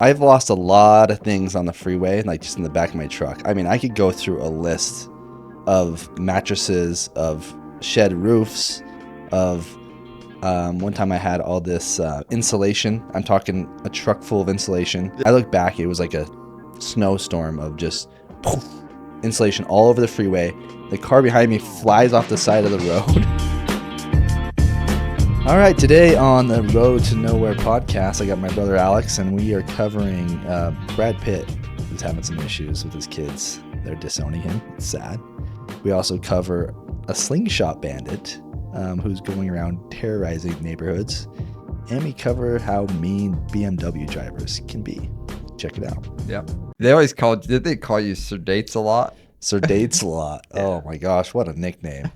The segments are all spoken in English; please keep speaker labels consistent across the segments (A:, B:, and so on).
A: I've lost a lot of things on the freeway, like just in the back of my truck. I mean, I could go through a list of mattresses, of shed roofs, of one time I had all this insulation. I'm talking a truck full of insulation. I look back, it was like a snowstorm of just poof, insulation all over the freeway. The car behind me flies off the side of the road. All right, today on the Road to Nowhere podcast, I got my brother Alex, and we are covering Brad Pitt, who's having some issues with his kids. They're disowning him. It's sad. We also cover a slingshot bandit who's going around terrorizing neighborhoods. And we cover how mean BMW drivers can be. Check it out.
B: Yeah. Did they call you Sir Dates a lot?
A: Sir Dates a lot. Yeah. Oh my gosh, what a nickname.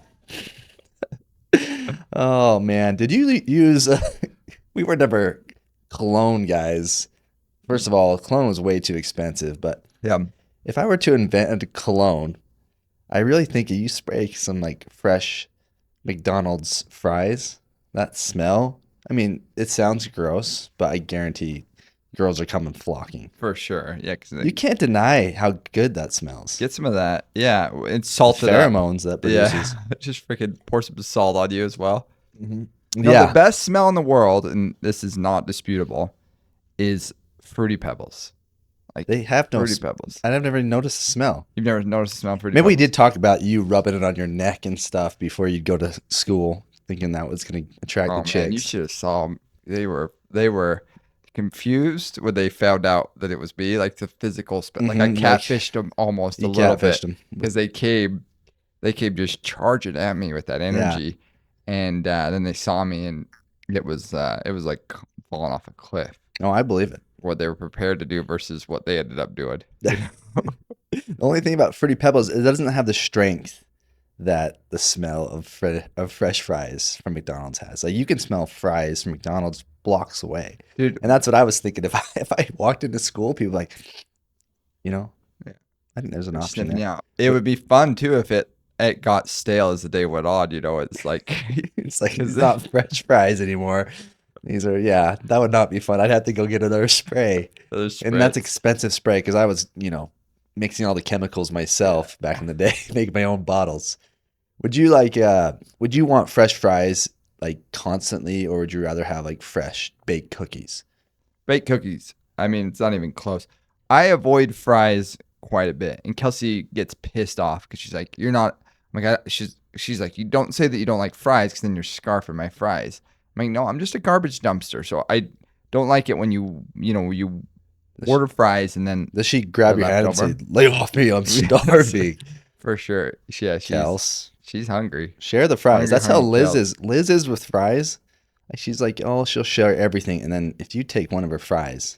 A: Oh man, did you use we were never cologne guys. First of all, cologne was way too expensive, but
B: yeah,
A: if I were to invent a cologne, I really think if you spray some like fresh McDonald's fries, that smell, I mean, it sounds gross, but I guarantee girls are coming flocking.
B: For sure. Yeah,
A: you can't deny how good that smells.
B: Get some of that. Yeah, it's salted
A: pheromones that produces.
B: Yeah, just freaking pour some salt on you as well.
A: Mm-hmm.
B: The best smell in the world, and this is not disputable, is Fruity Pebbles.
A: Like they have no
B: Fruity Pebbles.
A: I've never noticed the smell.
B: You've never noticed the smell of Fruity
A: Maybe
B: Pebbles?
A: We did talk about you rubbing it on your neck and stuff before you'd go to school, thinking that was going to attract the chicks.
B: Man, you should have saw them. They were confused when they found out that it was me, like the physical like I catfished them almost a little bit because they came just charging at me with that energy, and then they saw me and it was like falling off a cliff.
A: Oh, I believe it.
B: What they were prepared to do versus what they ended up doing.
A: The only thing about Fruity Pebbles is it doesn't have the strength that the smell of fresh fries from McDonald's has. Like you can smell fries from McDonald's blocks away,
B: dude.
A: And that's what I was thinking. If I walked into school, people like, I think there's an option there.
B: Yeah, it would be fun too if it got stale as the day went on. It's like
A: it's not fresh fries anymore. These are that would not be fun. I'd have to go get another spray. And that's expensive spray because I was mixing all the chemicals myself back in the day, making my own bottles. Would you would you want fresh fries like constantly, or would you rather have like fresh baked cookies?
B: Baked cookies. I mean, it's not even close. I avoid fries quite a bit, and Kelsey gets pissed off because she's like, "You're not." Oh my God, she's like, "You don't say that you don't like fries, because then you're scarfing my fries." I'm like, "No, I'm just a garbage dumpster, so I don't like it when you order fries and then."
A: Does she grab your hand and say, "Lay off me, I'm starving"?
B: For sure. Yeah, she's hungry.
A: Share the fries. That's how Liz is. Liz is with fries. She's like, oh, she'll share everything, and then if you take one of her fries.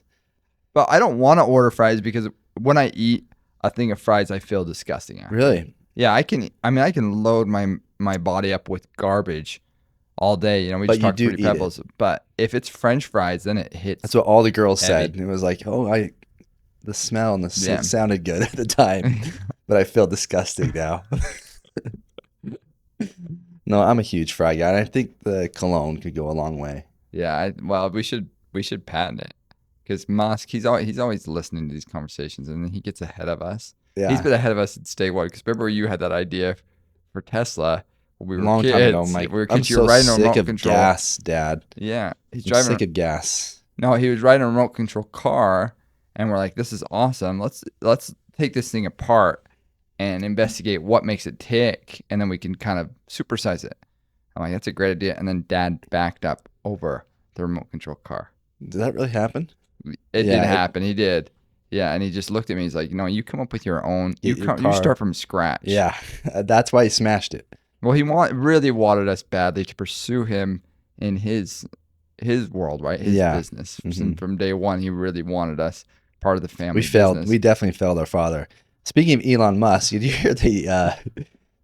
B: But I don't want to order fries because when I eat a thing of fries, I feel disgusting after.
A: Really?
B: Yeah, I can load my body up with garbage all day. We just talked Fruity Pebbles. But if it's French fries, then it hits.
A: That's what all the girls said. It was like, oh, the smell and the scent sounded good at the time, but I feel disgusting now. No, I'm a huge fry guy, and I think the cologne could go a long way.
B: Yeah, we should patent it because Musk, he's always listening to these conversations, and then he gets ahead of us. Yeah, he's been ahead of us since day one. Because remember, you had that idea for Tesla when we were kids.
A: Time ago, Mike. I'm so sick of gas, Dad.
B: Yeah,
A: I'm sick of gas.
B: No, he was riding a remote control car, and we're like, "This is awesome. Let's take this thing apart and investigate what makes it tick, and then we can kind of supersize it." I'm like, "That's a great idea." And then Dad backed up over the remote control car.
A: Did that really happen?
B: It did happen. He did. Yeah, and he just looked at me. He's like, you come up with your own. You start from scratch.
A: Yeah, that's why he smashed it.
B: Well, he really wanted us badly to pursue him in his world, right? His business. Mm-hmm. From day one, he really wanted us part of the family.
A: We failed.
B: Business.
A: We definitely failed our father. Speaking of Elon Musk, did you hear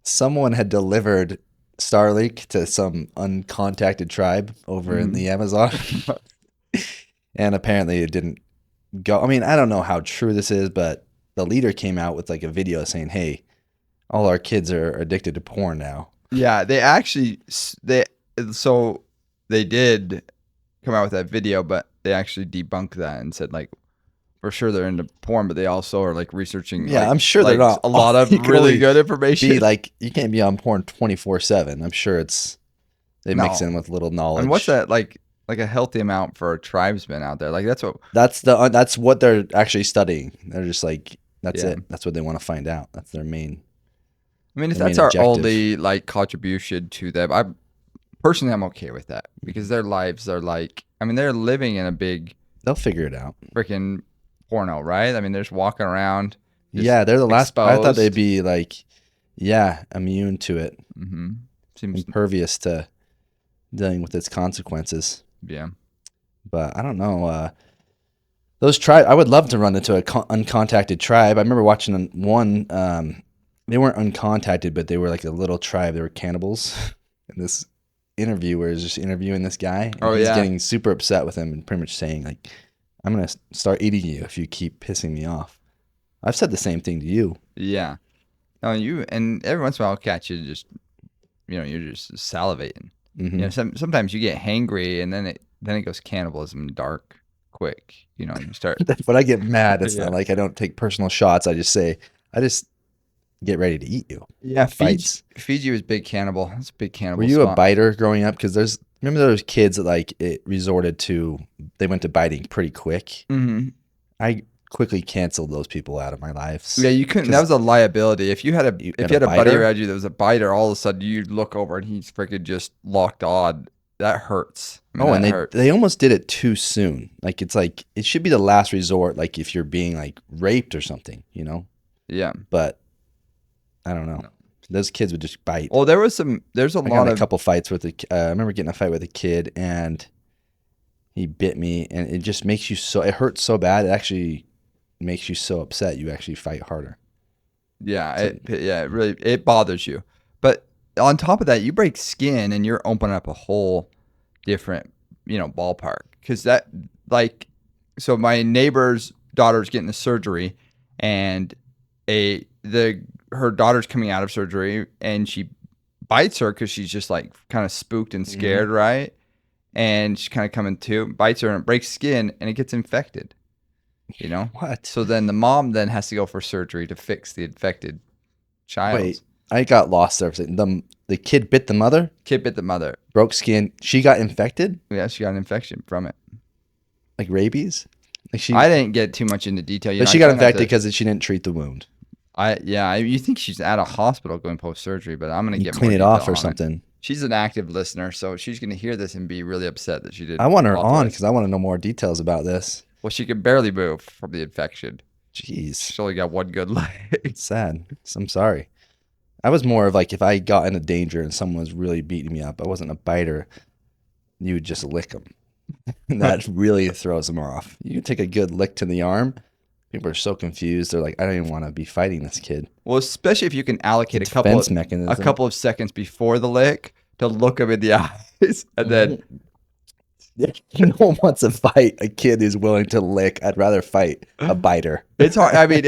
A: someone had delivered Starlink to some uncontacted tribe over in the Amazon? And apparently it didn't go. I mean, I don't know how true this is, but the leader came out with like a video saying, hey, all our kids are addicted to porn now.
B: Yeah, they did come out with that video, but they actually debunked that and said like, for sure they're into porn, but they also are like researching.
A: Yeah,
B: like,
A: I'm sure they're not
B: a lot of
A: you can
B: really
A: only
B: good information.
A: Be like, you can't be on porn 24/7. I'm sure they mix
B: No.
A: in with a little knowledge.
B: And what's that like a healthy amount for a tribesman out there? Like that's
A: what they're actually studying. They're just like, that's
B: Yeah.
A: it. That's what they want to find out. That's their main.
B: I mean, if
A: their
B: that's
A: main
B: our
A: objective.
B: only like contribution to them, I'm okay with that because their lives are like, I mean, they're living in a big
A: They'll figure it out.
B: freaking porno, right? I mean, they're just walking around.
A: Yeah, they're the last. I thought they'd
B: exposed.
A: be like, yeah, immune to it,
B: Mm-hmm. Seems,
A: impervious to dealing with its consequences.
B: yeah.
A: But I don't know. Those tribe, I would love to run into a uncontacted tribe. I remember watching one. They weren't uncontacted, but they were like a little tribe. They were cannibals. And this interviewer is just interviewing this guy. And he's getting super upset with him and pretty much saying like, "I'm gonna start eating you if you keep pissing me off." I've said the same thing to you.
B: Yeah. No, and every once in a while I'll catch you just, you're just salivating.
A: Mm-hmm.
B: You know, sometimes you get hangry and then it goes cannibalism dark quick. You start.
A: When I get mad, it's
B: Yeah.
A: not like I don't take personal shots. I just get ready to eat you.
B: Yeah,
A: Fights.
B: Fiji was big cannibal. It's a big cannibal.
A: Were you a
B: spot.
A: biter growing up? Because remember those kids that like they went to biting pretty quick.
B: Mm-hmm.
A: I quickly canceled those people out of my life.
B: Yeah, you couldn't. That was a liability. If you had a buddy
A: biter?
B: around you that was a biter, all of a sudden you'd look over and he's freaking just locked on. That hurts. I mean,
A: and
B: hurts.
A: they almost did it too soon. Like it's like it should be the last resort. Like if you're being like raped or something,
B: Yeah.
A: But I don't know.
B: No.
A: Those kids would just bite.
B: Well, there's a
A: I got
B: lot
A: in
B: of
A: a couple fights with I remember getting in a fight with a kid and he bit me, and it just makes you it hurts so bad. It actually makes you so upset. You actually fight harder.
B: Yeah, it really bothers you. But on top of that, you break skin and you're opening up a whole different, ballpark. Because so my neighbor's daughter's getting the surgery, and her daughter's coming out of surgery, and she bites her because she's just like kind of spooked and scared, right? And she's kind of coming to, bites her, and it breaks skin, and it gets infected.
A: What?
B: So then the mom then has to go for surgery to fix the infected child.
A: Wait, I got lost there. The kid bit the mother?
B: Kid bit the mother.
A: Broke skin. She got infected?
B: Yeah, she got an infection from it.
A: Like rabies? Like
B: I didn't get too much into detail.
A: But she got infected because she didn't treat the wound.
B: You think she's at a hospital going post-surgery, but I'm going to get
A: clean
B: more
A: it
B: detail
A: off or
B: on
A: something.
B: it. She's an active listener, so she's going to hear this and be really upset that she didn't.
A: I want her
B: authorize.
A: on because I want to know more details about this.
B: Well, she could barely move from the infection.
A: Jeez.
B: She's only got one good leg.
A: It's sad. I'm sorry. I was more of like if I got into danger and someone was really beating me up, I wasn't a biter, you would just lick them. That really throws them off. You can take a good lick to the arm. People are so confused. They're like, I don't even want to be fighting this kid.
B: Well, especially if you can allocate a
A: Defense mechanism.
B: couple of seconds before the lick to look him in the eyes, and then
A: no one wants to fight a kid who's willing to lick. I'd rather fight a biter.
B: it's hard. I mean,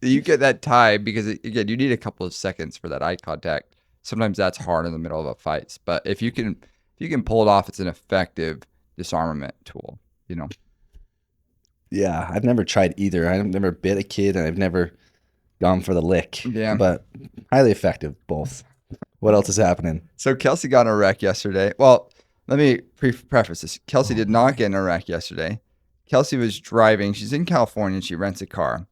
B: you get that time because again, you need a couple of seconds for that eye contact. Sometimes that's hard in the middle of a fight, but if you can pull it off, it's an effective disarmament tool.
A: Yeah, I've never tried either. I've never bit a kid, and I've never gone for the lick.
B: Yeah.
A: But highly effective, both. What else is happening?
B: So Kelsey got in a wreck yesterday. Well, let me preface this. Kelsey did not get in a wreck yesterday. Kelsey was driving. She's in California, and she rents a car.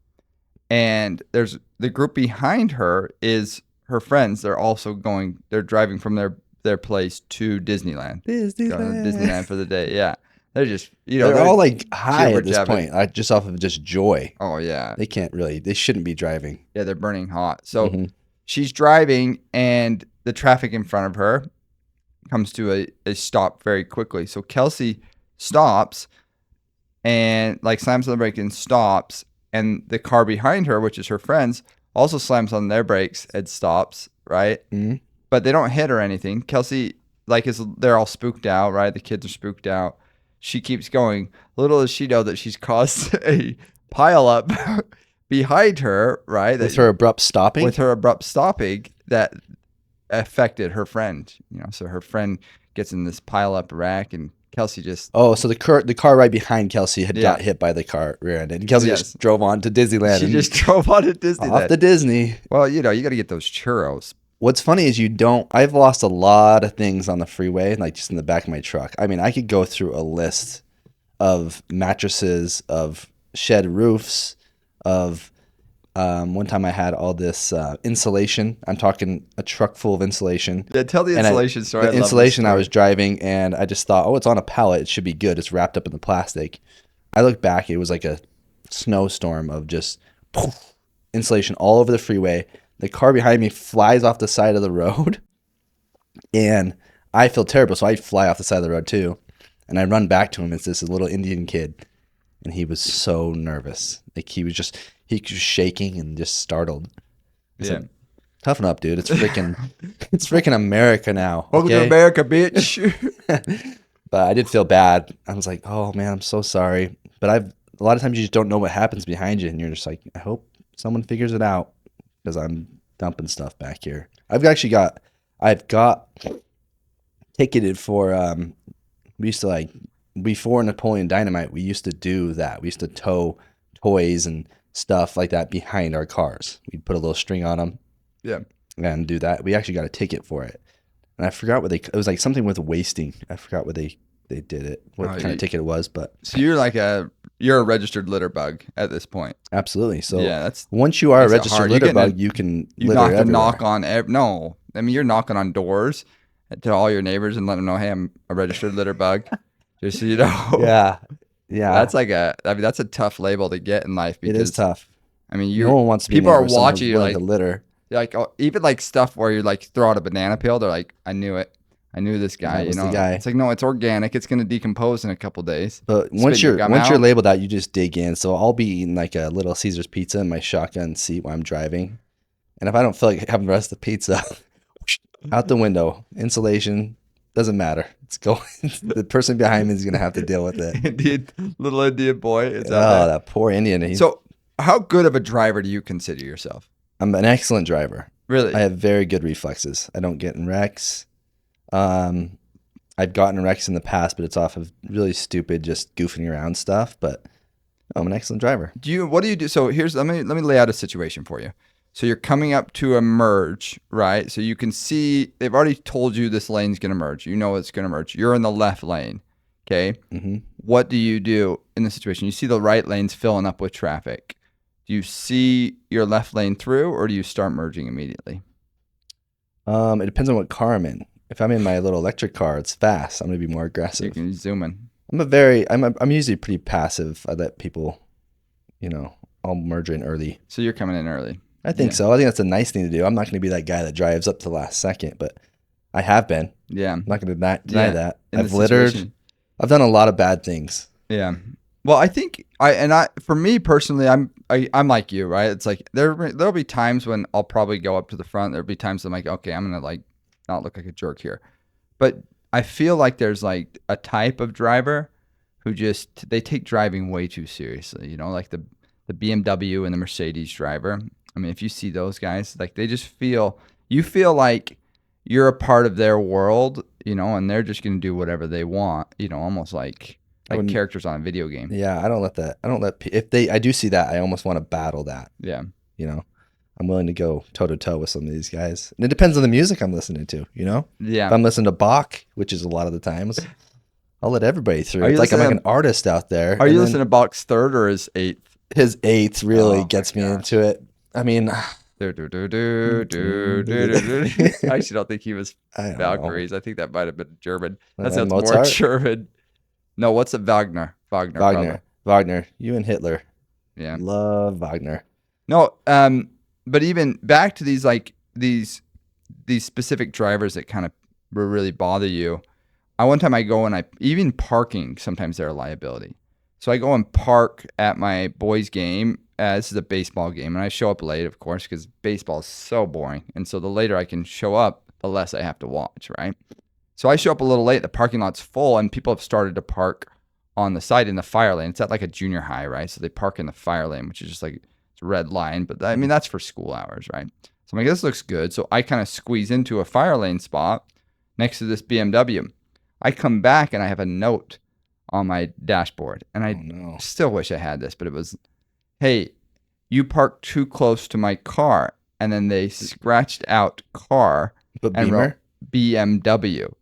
B: And there's the group behind her is her friends. They're driving from their place to Disneyland. Going to Disneyland for the day. Yeah. They're just,
A: they're all like high at this
B: jibber-jabbing.
A: point, just off of just joy.
B: Oh, yeah.
A: They shouldn't be driving.
B: Yeah, they're burning hot. So she's driving, and the traffic in front of her comes to a stop very quickly. So Kelsey stops and like slams on the brake and stops. And the car behind her, which is her friends, also slams on their brakes and stops, right?
A: Mm-hmm.
B: But they don't hit or anything. Kelsey, they're all spooked out, right? The kids are spooked out. She keeps going. Little does she know that she's caused a pile up behind her, right?
A: With her abrupt stopping?
B: With her abrupt stopping that affected her friend. So her friend gets in this pile up wreck, and Kelsey just
A: Oh, so the car right behind Kelsey had
B: Yeah.
A: got hit by the car rear-ended. And Kelsey
B: Yes.
A: just drove on to Disneyland
B: she
A: and
B: just drove on to Disneyland.
A: off to Disney.
B: Well, you got to get those churros.
A: What's funny is I've lost a lot of things on the freeway, like just in the back of my truck. I mean, I could go through a list of mattresses, of shed roofs, of one time I had all this insulation. I'm talking a truck full of insulation.
B: Yeah, tell the
A: And
B: insulation story. I
A: The
B: love this
A: insulation I
B: story.
A: was driving, and I just thought, oh, it's on a pallet. It should be good. It's wrapped up in the plastic. I look back, it was like a snowstorm of just poof, insulation all over the freeway. The car behind me flies off the side of the road, and I feel terrible, so I fly off the side of the road too. And I run back to him. It's this little Indian kid, and he was so nervous. Like he was shaking and just startled. I said, toughen up, dude. It's freaking America now.
B: Welcome to
A: okay?
B: America, bitch.
A: But I did feel bad. I was like, oh man, I'm so sorry. But a lot of times you just don't know what happens behind you, and you're just like, I hope someone figures it out because I'm dumping stuff back here. I've got ticketed for we used to before Napoleon Dynamite, we used to do that. We used to tow toys and stuff like that behind our cars. We'd put a little string on them.
B: Yeah.
A: And do that. We actually got a ticket for it. And I forgot it was like something with wasting. I forgot what they did it, what kind of ticket it was, but.
B: So you're a registered litter bug at this point.
A: Absolutely. So
B: yeah,
A: once you are a registered litter bug, you can litter
B: have to
A: everywhere.
B: knock on no. I mean, you're knocking on doors to all your neighbors and letting them know, hey, I'm a registered litter bug. Just so you know.
A: Yeah. Yeah.
B: That's a tough label to get in life because
A: it is tough.
B: I mean,
A: no one wants to be
B: people are
A: with someone
B: watching
A: who's
B: you
A: willing
B: like
A: to litter.
B: Like even like stuff where you like throw out a banana peel, they're like, I knew it. I knew this guy,
A: That was
B: you know.
A: the guy.
B: It's like, no, it's organic. It's going to decompose in a couple days.
A: But once you're labeled out, you just dig in. So I'll be eating like a Little Caesars pizza in my shotgun seat while I'm driving. And if I don't feel like having the rest of the pizza, out the window, insulation, doesn't matter. It's going. The person behind me is going to have to deal with it.
B: Little Indian boy.
A: That poor Indian.
B: So how good of a driver do you consider yourself?
A: I'm an excellent driver.
B: Really?
A: I have very good reflexes. I don't get in wrecks. I've gotten wrecks in the past, but it's off of really stupid, just goofing around stuff. But I'm an excellent driver.
B: What do you do? So let me lay out a situation for you. So you're coming up to a merge, right? So you can see they've already told you this lane's going to merge. You know it's going to merge. You're in the left lane. Okay.
A: Mm-hmm.
B: What do you do in this situation? You see the right lane's filling up with traffic. Do you see your left lane through, or do you start merging immediately?
A: It depends on what car I'm in. If I'm in my little electric car, it's fast. I'm gonna be more aggressive.
B: You can zoom in.
A: I'm usually pretty passive. I let people, I'll merge in early.
B: So you're coming in early.
A: I think so. I think that's a nice thing to do. I'm not gonna be that guy that drives up to the last second, but I have been.
B: Yeah.
A: I'm not gonna deny that. I've
B: littered.
A: Situation. I've done a lot of bad things.
B: Yeah. Well, I think for me personally, I'm like you, right? It's like there'll be times when I'll probably go up to the front. There'll be times I'm like, okay, I'm gonna like not look like a jerk here, but I feel like there's like a type of driver who they take driving way too seriously. Like the BMW and the Mercedes driver. I mean, if you see those guys, like you feel like you're a part of their world, and they're just gonna do whatever they want, almost like characters on a video game.
A: Yeah, I don't let I do see that, I almost want to battle that.
B: Yeah.
A: I'm willing to go toe to toe with some of these guys. And it depends on the music I'm listening to,
B: Yeah.
A: If I'm listening to Bach, which is a lot of the times, I'll let everybody through. It's like I'm like an artist out there.
B: Are you listening to Bach's third or his eighth?
A: His eighth really gets me into it. I mean, I
B: actually don't think he was Valkyries. I think that might have been German. That sounds
A: Mozart?
B: more German. No, what's a Wagner?
A: Wagner. You and Hitler.
B: Yeah.
A: Love Wagner.
B: No, but even back to these like these specific drivers that kind of really bother you. One time I go and even parking, sometimes they're a liability. So I go and park at my boys' game. This is a baseball game, and I show up late, of course, because baseball is so boring. And so the later I can show up, the less I have to watch, right? So I show up a little late. The parking lot's full, and people have started to park on the side in the fire lane. It's at like a junior high, right? So they park in the fire lane, which is just like it's a red line. But I mean, that's for school hours, right? So I'm like, this looks good. So I kind of squeeze into a fire lane spot next to this BMW. I come back and I have a note on my dashboard, and I
A: no.
B: still wish I had this, but it was, "Hey, you parked too close to my car," and then they scratched out car
A: But
B: and wrote
A: Beamer?
B: BMW.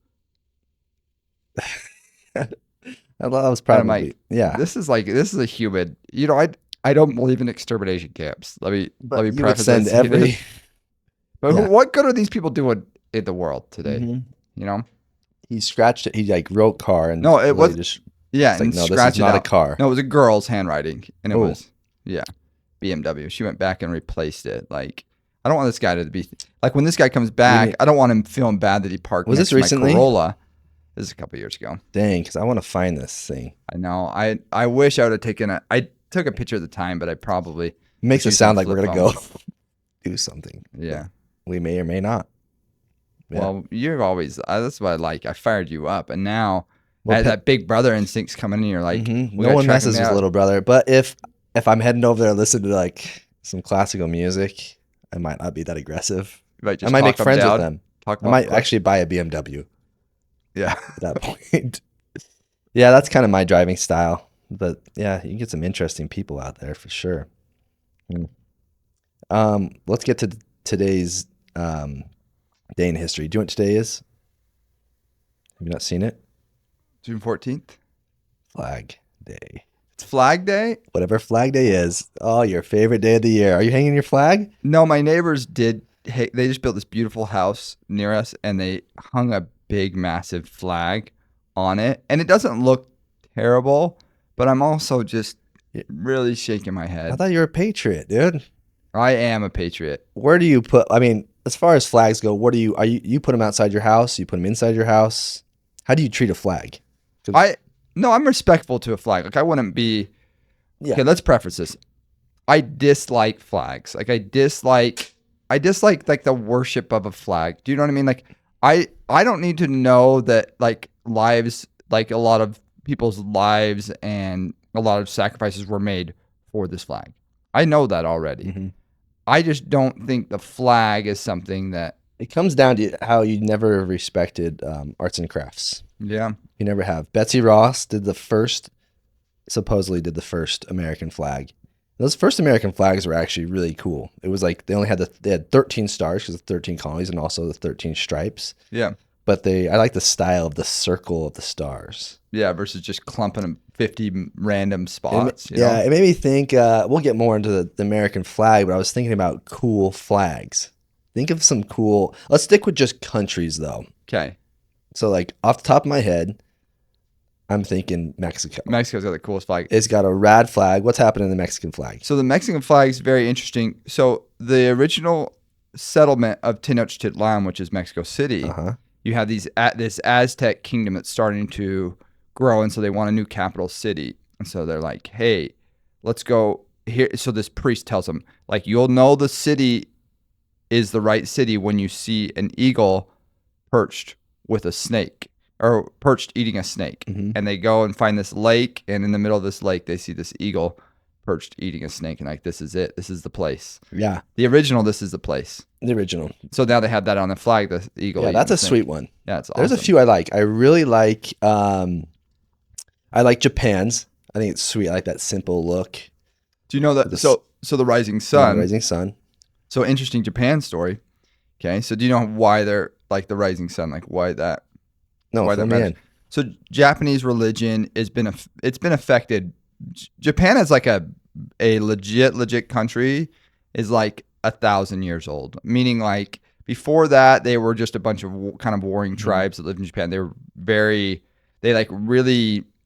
A: That was
B: And I'm
A: probably,
B: like,
A: yeah.
B: this is a human. I don't believe in extermination camps. Let me
A: But you would
B: preface
A: send
B: this.
A: every.
B: But
A: Yeah.
B: what good are these people doing in the world today?
A: Mhm.
B: You know?
A: He scratched it. He like wrote car and
B: No, it was
A: just.
B: yeah,
A: It's like,
B: and
A: no, this
B: scratch
A: is
B: it
A: not a
B: out.
A: car.
B: No, it was a girl's handwriting, and it
A: Oh.
B: was BMW. She went back and replaced it. Like, I don't want this guy to be like, when this guy comes back, I don't want him feeling bad that he parked
A: Was
B: next
A: this
B: to my
A: recently?
B: Corolla. This is a couple years ago.
A: Dang, because I want to find this thing.
B: I know. I wish I would have taken I took a picture at the time, but I probably
A: Makes it
B: used
A: sound
B: my
A: like we're
B: flip
A: gonna
B: phone.
A: go do something.
B: Yeah.
A: We may or may not. Yeah.
B: Well, you've always that's what I like. I fired you up, and now
A: Well,
B: that big brother instinct's coming in. You're like, we
A: no
B: gotta
A: one
B: track
A: messes
B: him
A: with
B: down.
A: little brother. But if I'm heading over there and listening to like some classical music, I might not be that aggressive.
B: You might
A: I
B: just
A: might
B: talk
A: make
B: him
A: friends
B: down,
A: with them.
B: talk
A: I
B: him
A: might
B: up quick.
A: actually buy a BMW
B: Yeah.
A: at that point. Yeah, that's kind of my driving style. But yeah, you can get some interesting people out there for sure. Let's get to today's day in history. Do you know what today is? Have you not seen it?
B: June 14th.
A: Flag Day.
B: It's Flag Day.
A: Whatever Flag Day is. Oh, your favorite day of the year. Are you hanging your flag?
B: No, my neighbors did. Hey, they just built this beautiful house near us, and they hung a big, massive flag on it. And it doesn't look terrible, but I'm also just really shaking my
A: I
B: head.
A: thought you were a patriot, dude.
B: I am a patriot.
A: Where do you put? I mean, as far as flags go, what do you put them outside your house? You put them inside your house? How do you treat a flag?
B: No, I'm respectful to a flag. Like, I wouldn't be.
A: Yeah.
B: Okay, let's preface this. I dislike flags. Like, I dislike like the worship of a flag. Do you know what I mean? Like, I don't need to know that like lives, like a lot of people's lives and a lot of sacrifices were made for this flag. I know that already.
A: Mm-hmm.
B: I just don't think the flag is something that.
A: It comes down to how you never respected arts and crafts.
B: Yeah.
A: You never have. Betsy Ross supposedly did the first American flag. Those first American flags were actually really cool. It was like they had 13 stars because of 13 colonies and also the 13 stripes.
B: Yeah.
A: But I like the style of the circle of the stars.
B: Yeah, versus just clumping 50 random spots.
A: It made me think, we'll get more into the American flag, but I was thinking about cool flags. Think of some cool, let's stick with just countries though.
B: Okay.
A: So like off the top of my head, I'm thinking Mexico.
B: Mexico's got the coolest flag.
A: It's got a rad flag. What's happening in the Mexican flag?
B: So the Mexican flag is very interesting. So the original settlement of Tenochtitlan, which is Mexico City, you have this Aztec kingdom that's starting to grow, and so they want a new capital city. And so they're like, hey, let's go here. So this priest tells them, like, you'll know the city is the right city when you see an eagle perched with a snake, or perched eating a snake.
A: Mm-hmm.
B: And they go and find this lake, and in the middle of this lake, they see this eagle perched eating a snake, and like, this is it. This is the place.
A: Yeah.
B: The original, this is the place.
A: The original.
B: So now they have that on the flag, the eagle.
A: Yeah, that's a sweet one.
B: Yeah, it's awesome.
A: There's a few I like. I really like, I like Japan's. I think it's sweet. I like that simple look.
B: Do you know that? So the rising sun.
A: Rising sun.
B: So interesting Japan story. Okay, so do you know why they're like the rising sun? Like why that?
A: No,
B: why
A: fill
B: that
A: me
B: matters?
A: in.
B: So Japanese religion it's been affected. Japan is like a legit country is like 1,000 years old. Meaning like before that they were just a bunch of kind of warring tribes that lived in Japan. They were really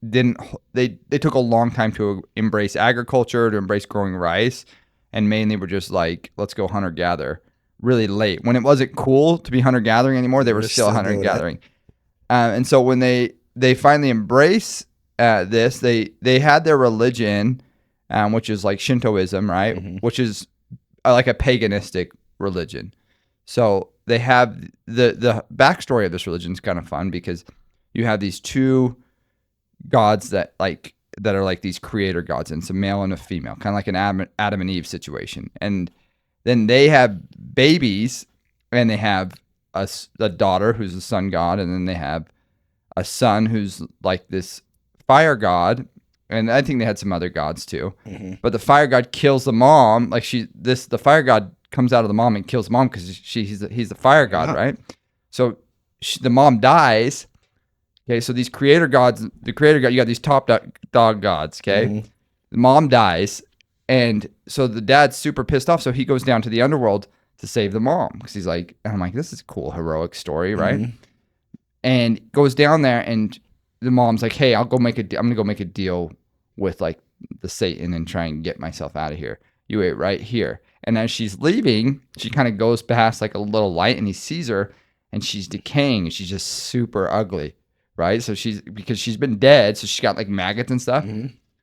B: didn't. They took a long time to embrace agriculture, to embrace growing rice, and mainly were just like, let's go hunter gather. Really late when it wasn't cool to be hunter gathering anymore. They were still hunter gathering. And so when they finally embrace this, they had their religion, which is like Shintoism, right?
A: Mm-hmm.
B: Which is like a paganistic religion. So they have the backstory of this religion is kind of fun because you have these two gods that are like these creator gods, and it's a male and a female, kind of like an Adam and Eve situation. And then they have babies, and they have a daughter who's the sun god, and then they have a son who's like this fire god, and I think they had some other gods too. But the fire god kills the mom. Like the fire god comes out of the mom and kills the mom because he's the fire god, right? So the mom dies. Okay, so these creator gods, you got these top dog gods. Okay, the mom dies, and so the dad's super pissed off. So he goes down to the underworld to save the mom because he's like, and I'm like, this is a cool heroic story, right? And goes down there, and the mom's like, hey, I'm gonna go make a deal with like the Satan and try and get myself out of here. You wait right here. And as she's leaving, she kind of goes past like a little light, and he sees her, and she's decaying, and she's just super ugly, right? So because she's been dead, so she's got like maggots and stuff.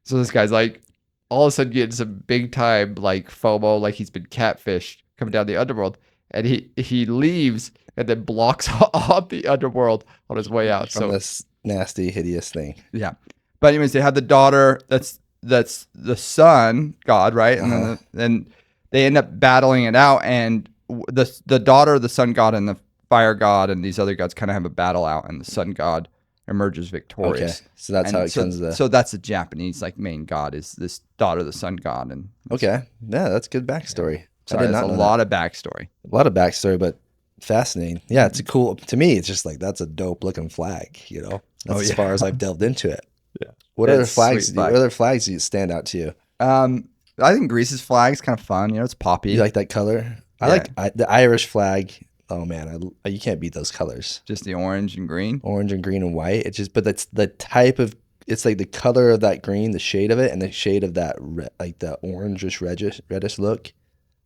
B: So this guy's like, all of a sudden gets a big time like FOMO, like he's been catfished coming down the underworld, and he leaves and then blocks off the underworld on his way out.
A: From this nasty, hideous thing.
B: Yeah. But anyways, they had the daughter that's the sun god, right? And then they end up battling it out, and the daughter of the sun god and the fire god and these other gods kind of have a battle out, and the sun god emerges victorious.
A: Okay, so that's how it comes to.
B: So that's the Japanese like main god is this daughter of the sun god, and
A: okay, yeah, that's good backstory.
B: Yeah. Sorry, that's a lot of backstory.
A: A lot of backstory, but fascinating. Yeah, it's a cool. To me, it's just like that's a dope looking flag. You know, that's as far as I've delved into it. Yeah. What other flags? What other flags do you stand out to you?
B: I think Greece's flag is kind of fun. You know, it's poppy.
A: You like that color? I like the Irish flag. Oh man, you can't beat those colors.
B: Just the orange and green.
A: Orange and green and white. It's just, but that's the type of. It's like the color of that green, the shade of it, and the shade of that like the orangish reddish look.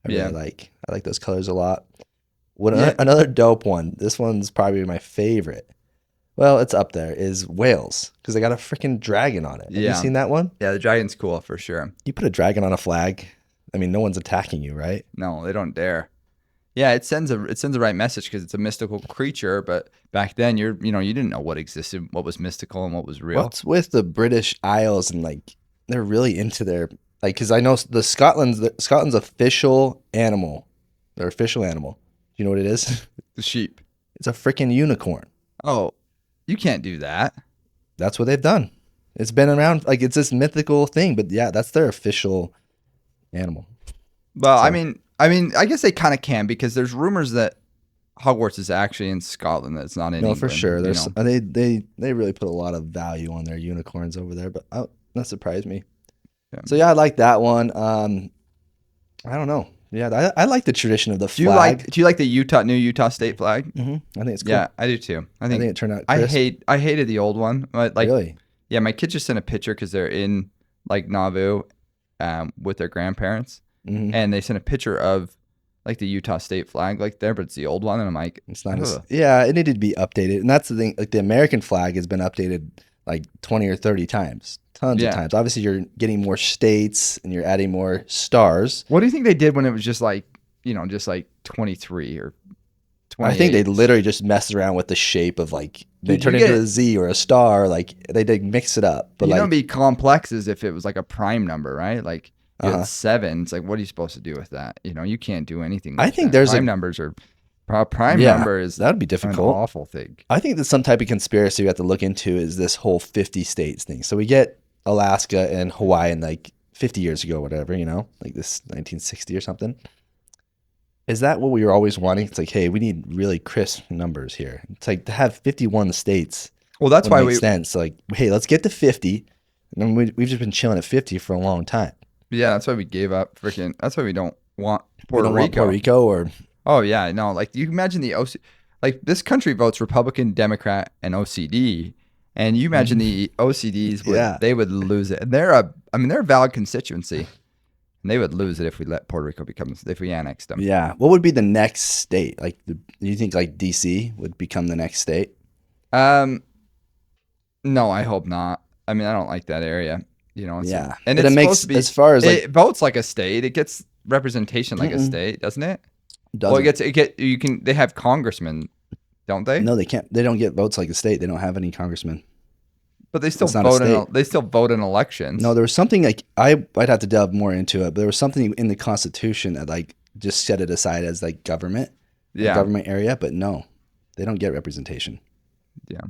A: I like those colors a lot. Another dope one. This one's probably my favorite. Well, it's up there. Is Wales because they got a freaking dragon on it. Have you seen that one?
B: Yeah, the dragon's cool for sure. You
A: put a dragon on a flag. I mean, no one's attacking you, right?
B: No, they don't dare. Yeah, it sends the right message because it's a mystical creature. But back then, you didn't know what existed, what was mystical, and what was real.
A: What's with the British Isles and like they're really into their like because I know Scotland's official animal. Their official animal. Do you know what it is?
B: The sheep.
A: It's a freaking unicorn.
B: Oh, you can't do that.
A: That's what they've done. It's been around like it's this mythical thing, but yeah, that's their official animal.
B: Well, so. I mean, I guess they kind of can because there's rumors that Hogwarts is actually in Scotland. That it's not in England.
A: No, for sure. They really put a lot of value on their unicorns over there, but that surprised me. Yeah. So yeah, I like that one. I don't know. Yeah, I like the tradition of the flag.
B: Do you like the new Utah state flag?
A: Mm-hmm. I think it's cool.
B: Yeah, I do too. I think
A: it turned out crisp.
B: I hated the old one. Like,
A: really?
B: Yeah, my kids just sent a picture because they're in like Nauvoo with their grandparents. Mm-hmm. And they sent a picture of like the Utah state flag like there, but it's the old one. And I'm like,
A: it's not it needed to be updated. And that's the thing. Like the American flag has been updated like 20 or 30 times. Tons of times. Obviously, you're getting more states and you're adding more stars.
B: What do you think they did when it was just like 23 or 28?
A: I think they literally just messed around with the shape of like they turned it into a Z or a star. Like they did mix it up. But
B: it'd be complex as if it was like a prime number, right? Like you had 7. It's like, what are you supposed to do with that? You can't do anything.
A: I think there's
B: prime numbers are prime number is
A: that'd be difficult.
B: An awful thing.
A: I think there's some type of conspiracy we have to look into is this whole 50 states thing. So we get Alaska and Hawaii in like 50 years ago, whatever, like this 1960 or something. Is that what we were always wanting? It's like, hey, we need really crisp numbers here. It's like to have 51 states.
B: Well, that's why
A: makes sense. Like, hey, let's get to 50. And then we've just been chilling at 50 for a long time.
B: Yeah, that's why we gave up that's why we don't want
A: Puerto Rico or.
B: Oh, yeah. No, like you imagine the OC, like this country votes Republican, Democrat, and OCD. And you imagine the OCDs, they would lose it. And they're a valid constituency. And they would lose it if we let Puerto Rico if we annexed them.
A: Yeah. What would be the next state? Like, do you think like DC would become the next state?
B: No, I hope not. I mean, I don't like that area.
A: And it makes as far as like
B: it votes like a state. It gets representation like a state, doesn't it?
A: Doesn't.
B: Well, they have congressmen, don't they?
A: No, they can't. They don't get votes like a state. They don't have any congressmen.
B: But they still vote. They still vote in elections.
A: No, there was something like I'd have to delve more into it. But there was something in the Constitution that like just set it aside as like government area. But no, they don't get representation.
B: Yeah.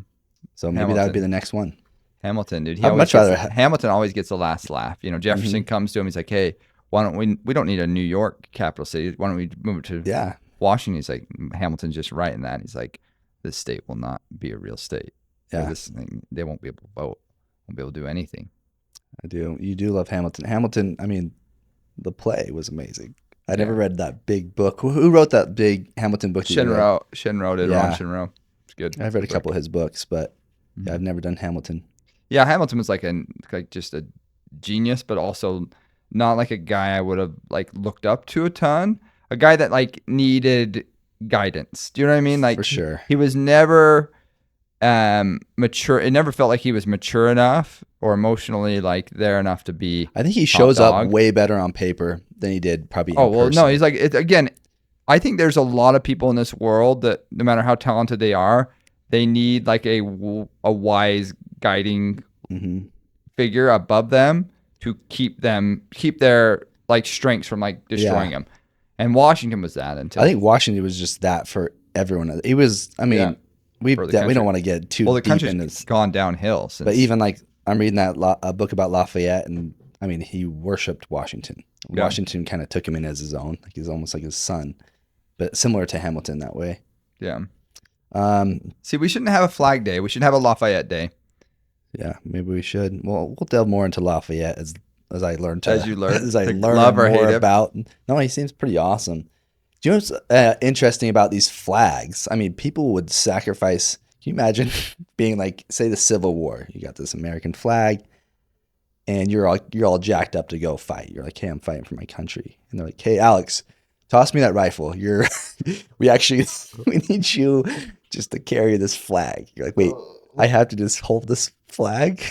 A: So maybe that would be the next one.
B: Hamilton, dude.
A: I'd much rather
B: Hamilton always gets the last laugh. You know, Jefferson comes to him. He's like, "Hey, why don't we don't need a New York capital city. Why don't we move it to Washington?" He's like, Hamilton's just writing that. He's like, "This state will not be a real state.
A: Yeah,
B: this thing, they won't be able to vote. Won't be able to do anything."
A: I do. You do love Hamilton. Hamilton. I mean, the play was amazing. I never read that big book. Who wrote that big Hamilton book?
B: Shinro did. Ron Shinro. It's good.
A: I've read a couple of his books, but I've never done Hamilton.
B: Yeah, Hamilton was like just a genius, but also not like a guy I would have like looked up to a ton. A guy that like needed guidance. Do you know what I mean? Like,
A: for sure.
B: He was never mature. It never felt like he was mature enough or emotionally like there enough to be.
A: I think he shows up way better on paper than he did probably in person.
B: No, he's like, again, I think there's a lot of people in this world that no matter how talented they are, they need like a wise guiding figure above them to keep their like strengths from like destroying them. And Washington was that until
A: I think Washington was just that for everyone. He was, I mean, we don't want to get too
B: the
A: deep
B: country's
A: into this.
B: Gone downhill since.
A: But even like I'm reading a book about Lafayette, and I mean, he worshipped Washington. Yeah. Washington kind of took him in as his own, like he's almost like his son, but similar to Hamilton that way.
B: Yeah. See, we shouldn't have a Flag Day. We should have a Lafayette Day.
A: Yeah, maybe we should. Well, we'll delve more into Lafayette as I learn to learn
B: love or
A: more
B: hate
A: about. No, he seems pretty awesome. Do you know what's interesting about these flags? I mean, people would sacrifice. Can you imagine being like, say, the Civil War? You got this American flag, and you're all jacked up to go fight. You're like, hey, I'm fighting for my country, and they're like, hey, Alex, toss me that rifle. We need you just to carry this flag. You're like, wait, I have to just hold this flag?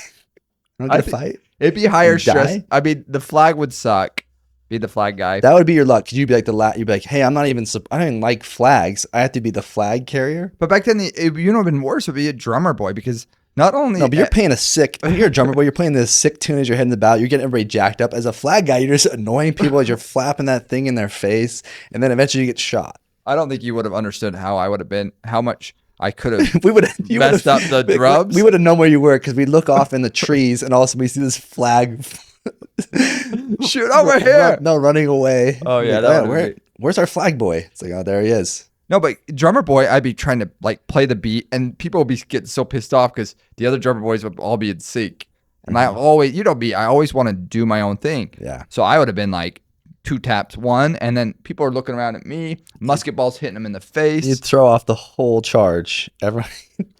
A: I'm not gonna fight.
B: It'd be higher stress. I mean, the flag would suck. Be the flag guy.
A: That would be your luck. Cause you'd be like you'd be like, hey, I don't even like flags. I have to be the flag carrier.
B: But back then, even worse would be a drummer boy, because not only
A: but you're paying you're a drummer boy. You're playing this sick tune as you're heading about. You're getting everybody jacked up. As a flag guy, you're just annoying people as you're flapping that thing in their face, and then eventually you get shot.
B: I don't think you would have understood how I would have been, how much I could have
A: messed
B: up the drums.
A: We would have known where you were because we look off in the trees and all of a sudden we see this flag.
B: Shoot over here.
A: Running away.
B: Oh, yeah.
A: Where's our flag boy? It's like, oh, there he is.
B: No, but drummer boy, I'd be trying to like play the beat, and people would be getting so pissed off because the other drummer boys would all be in sync. And I always, I always want to do my own thing.
A: Yeah.
B: So I would have been like 2 taps, 1, and then people are looking around at me. Musket balls hitting them in the face.
A: You'd throw off the whole charge. Everyone,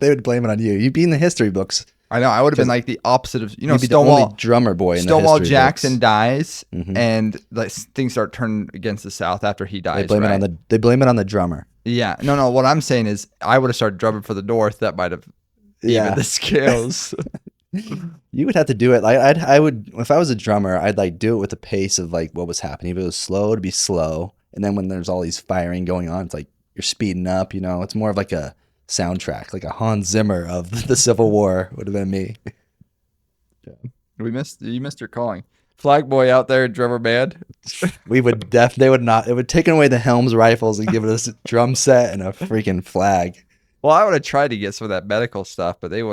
A: they would blame it on you. You'd be in the history books.
B: I know. I would have been like the opposite of,
A: you'd be Stonewall. The only drummer boy in
B: Stonewall
A: the history
B: Jackson
A: books.
B: Dies, and like things start turning against the South after he dies.
A: They blame it on the drummer.
B: Yeah. No. What I'm saying is, I would have started drumming for the North. That might have evened the scales.
A: You would have to do it. Like I would, if I was a drummer, I'd like do it with the pace of like what was happening. If it was slow, to be slow, and then when there's all these firing going on, it's like you're speeding up. You know, it's more of like a soundtrack, like a Hans Zimmer of the Civil War would have been me.
B: Yeah. You missed your calling. Flag boy out there, drummer band.
A: They would not. It would take away the Helms rifles and give us a drum set and a freaking flag.
B: Well, I would have tried to get some of that medical stuff, but that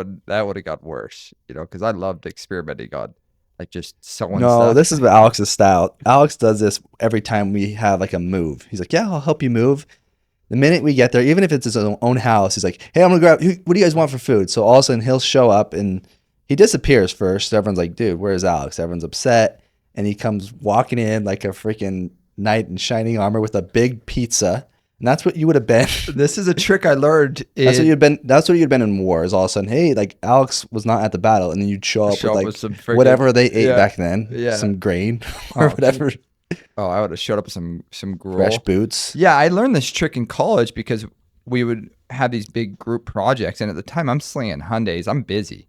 B: would have got worse, because I loved experimenting on like just sewing stuff.
A: No, this is Alex's style. Alex does this every time we have like a move. He's like, yeah, I'll help you move. The minute we get there, even if it's his own house, he's like, hey, I'm going to what do you guys want for food? So all of a sudden he'll show up and he disappears first. So everyone's like, dude, where's Alex? Everyone's upset. And he comes walking in like a freaking knight in shining armor with a big pizza. And that's what you would have been.
B: This is a trick I learned.
A: That's what you'd been in war. Is all of a sudden, hey, like Alex was not at the battle, and then you'd show up with some whatever they ate back then, some grain or whatever.
B: Oh, I would have showed up with some gruel.
A: Fresh boots.
B: Yeah, I learned this trick in college because we would have these big group projects, and at the time I'm slinging Hyundais. I'm busy.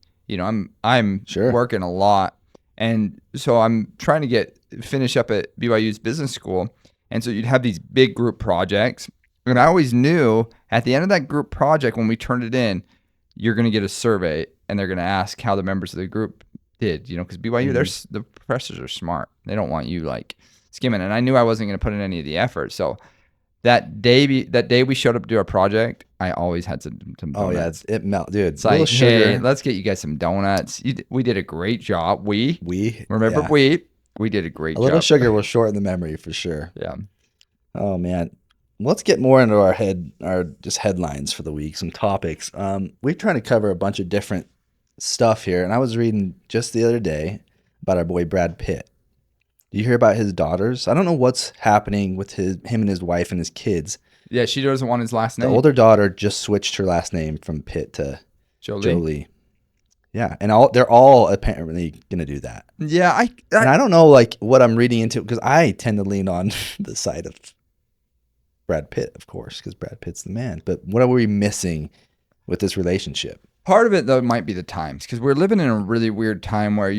B: I'm
A: sure
B: working a lot, and so I'm trying to finish up at BYU's business school. And so you'd have these big group projects. And I always knew at the end of that group project, when we turned it in, you're going to get a survey and they're going to ask how the members of the group did, because BYU, the professors are smart. They don't want you like skimming. And I knew I wasn't going to put in any of the effort. So that day we showed up to do our project, I always had some
A: Oh yeah,
B: donuts.
A: it melt, dude.
B: It's
A: Little
B: like,
A: sugar.
B: hey, let's get you guys some donuts. We did a great job. Remember
A: Yeah.
B: we did a great
A: A little
B: job.
A: sugar will shorten the memory for sure.
B: Yeah.
A: Oh man. Let's get more into our just headlines for the week, some topics. We're trying to cover a bunch of different stuff here, and I was reading just the other day about our boy Brad Pitt. Do you hear about his daughters? I don't know what's happening with him and his wife and his kids.
B: Yeah, she doesn't want his last
A: The
B: name.
A: older daughter just switched her last name from Pitt to
B: Jolie.
A: Jolie. Yeah, and they're all apparently gonna do that.
B: Yeah,
A: And I don't know like what I'm reading into because I tend to lean on the side of Brad Pitt, of course, because Brad Pitt's the man. But what are we missing with this relationship?
B: part of it though might be the times because we're living in a really weird time where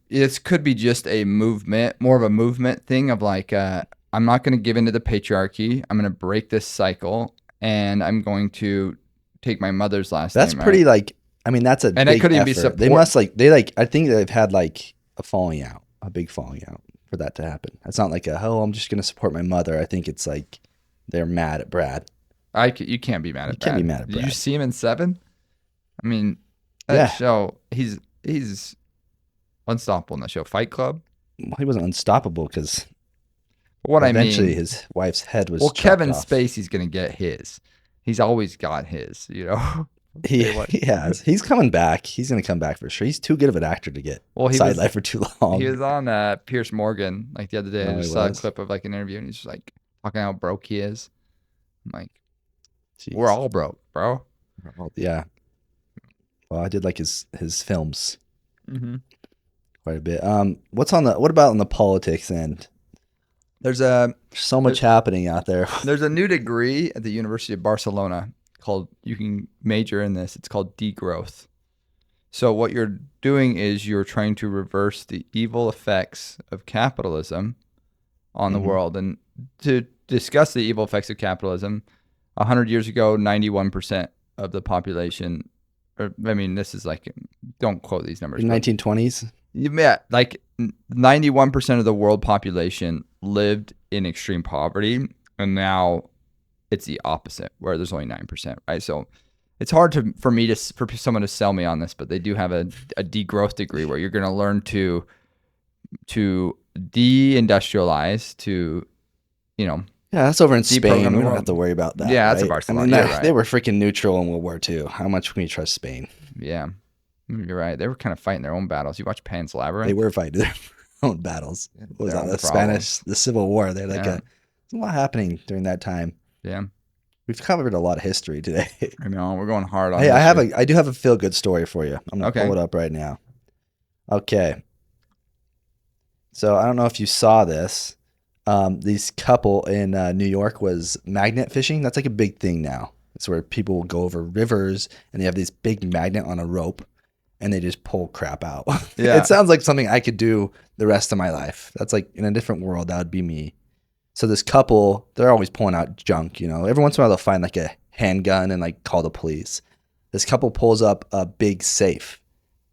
B: this could be just a movement, more of a movement thing of like I'm not going to give into the patriarchy. I'm going to break this cycle and I'm going to take my mother's last
A: That's
B: name.
A: pretty
B: Right?
A: like I mean that's a
B: And
A: big
B: it couldn't even be
A: effort.
B: support.
A: They must like I think they've had like a falling out, a big falling out for that to happen. It's not like I'm just going to support my mother. I think it's like they're mad at Brad.
B: You can't be mad at
A: You can't
B: Brad.
A: be mad at
B: Did you
A: Brad.
B: see him in Seven? I mean, that
A: Yeah.
B: show, he's unstoppable in the show. Fight Club.
A: Well, he wasn't unstoppable because
B: But what
A: eventually
B: I mean,
A: his wife's head was
B: well,
A: chopped
B: Kevin
A: off.
B: Spacey's gonna get his. He's always got his, you know.
A: He has. He's coming back. He's going to come back for sure. He's too good of an actor to get
B: Well, he
A: sidelined for too long.
B: was on Pierce Morgan like the other day.
A: No,
B: I
A: he
B: just saw a
A: was?
B: clip of like an interview, and he's just like talking how broke he is. I'm like,
A: Jeez.
B: we're all broke, bro.
A: Yeah. Well, I did like his films
B: Mm-hmm.
A: quite a bit. What about on the politics end?
B: There's
A: So much happening out there.
B: There's a new degree at the University of Barcelona called, you can major in this. It's called degrowth. So what you're doing is you're trying to reverse the evil effects of capitalism on the
A: Mhm.
B: world. And to discuss the evil effects of capitalism, 100 years ago, 91% of the population, or I mean, this is like, don't quote these numbers.
A: In
B: but-
A: 1920s?
B: Yeah, like 91% of the world population lived in extreme poverty, and now it's the opposite, where there's only 9%, right? So it's hard for someone to sell me on this, but they do have a degrowth degree where you're going to learn to deindustrialize, to, you know.
A: Yeah, that's over in
B: Deprogram
A: Spain.
B: the
A: We don't
B: world.
A: have to worry about that.
B: Yeah, that's a
A: right?
B: Barcelona.
A: I mean,
B: You're right.
A: they were freaking neutral in World War II. How much can we trust Spain?
B: Yeah, you're right. They were kind of fighting their own battles. You watch Pan's Labyrinth.
A: They were fighting their own battles. What was
B: Their
A: that?
B: own
A: The
B: problems.
A: Spanish, the Civil War. They're like
B: Yeah.
A: there's a lot happening during that time.
B: Yeah,
A: We've covered a lot of history today.
B: I mean, we're going hard on.
A: Hey,
B: history.
A: I do have a feel good story for you. I'm gonna
B: Okay.
A: pull it up right now. Okay. So I don't know if you saw this. These couple in New York was magnet fishing. That's like a big thing now. It's where people will go over rivers and they have this big magnet on a rope and they just pull crap out.
B: Yeah.
A: It sounds like something I could do the rest of my life. That's like in a different world, that would be me. So this couple, they're always pulling out junk, you know. Every once in a while they'll find like a handgun and like call the police. This couple pulls up a big safe.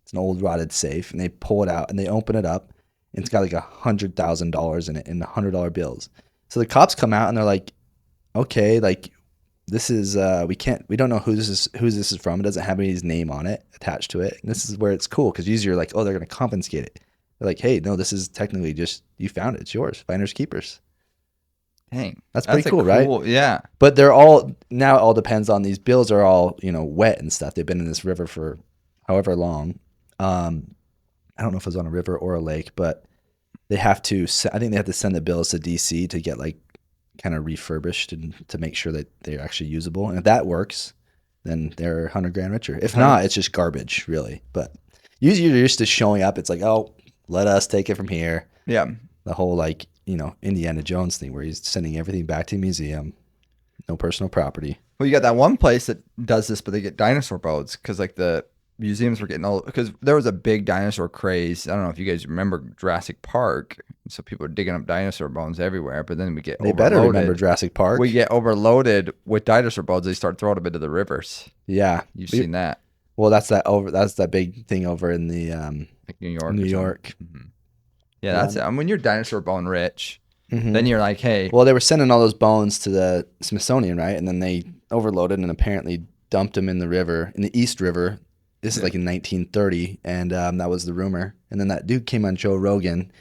A: It's an old rotted safe, and they pull it out and they open it up, and it's got like $100,000 in it in $100 bills. So the cops come out and they're like, "Okay, like this is we don't know who this is from. It doesn't have anybody's name on it attached to it. And this is where it's cool because usually you're like, oh, they're gonna confiscate it. They're like, hey, no, this is technically just you found it. It's yours. Finders keepers.
B: Dang,
A: That's pretty cool, right?
B: Yeah.
A: But they're all now. It all depends on these bills are all wet and stuff. They've been in this river for however long. I don't know if it was on a river or a lake, but they have to. I think they have to send the bills to DC to get like kind of refurbished and to make sure that they're actually usable. And if that works, then they're $100,000 richer. If not, it's just garbage, really. But usually you're used to showing up. It's like, oh, let us take it from here.
B: Yeah.
A: The whole like Indiana Jones thing where he's sending everything back to a museum, no personal property.
B: Well, you got that one place that does this, but they get dinosaur bones because like the museums were getting old because there was a big dinosaur craze. I don't know if you guys remember Jurassic Park. So people are digging up dinosaur bones everywhere, but then we get
A: They
B: overloaded.
A: better remember Jurassic Park.
B: We get overloaded with dinosaur bones. They start throwing them into the rivers.
A: Yeah,
B: You've seen that,
A: well, that's that big thing over in the
B: like New York.
A: New York.
B: Mm-hmm. Yeah, that's it. I mean, when you're dinosaur bone rich,
A: Mhm.
B: then you're like, hey,
A: Well, they were sending all those bones to the Smithsonian, right? And then overloaded and apparently dumped him in the river, in the East River. This is like in 1930, and that was the rumor. And then that dude came on Joe Rogan and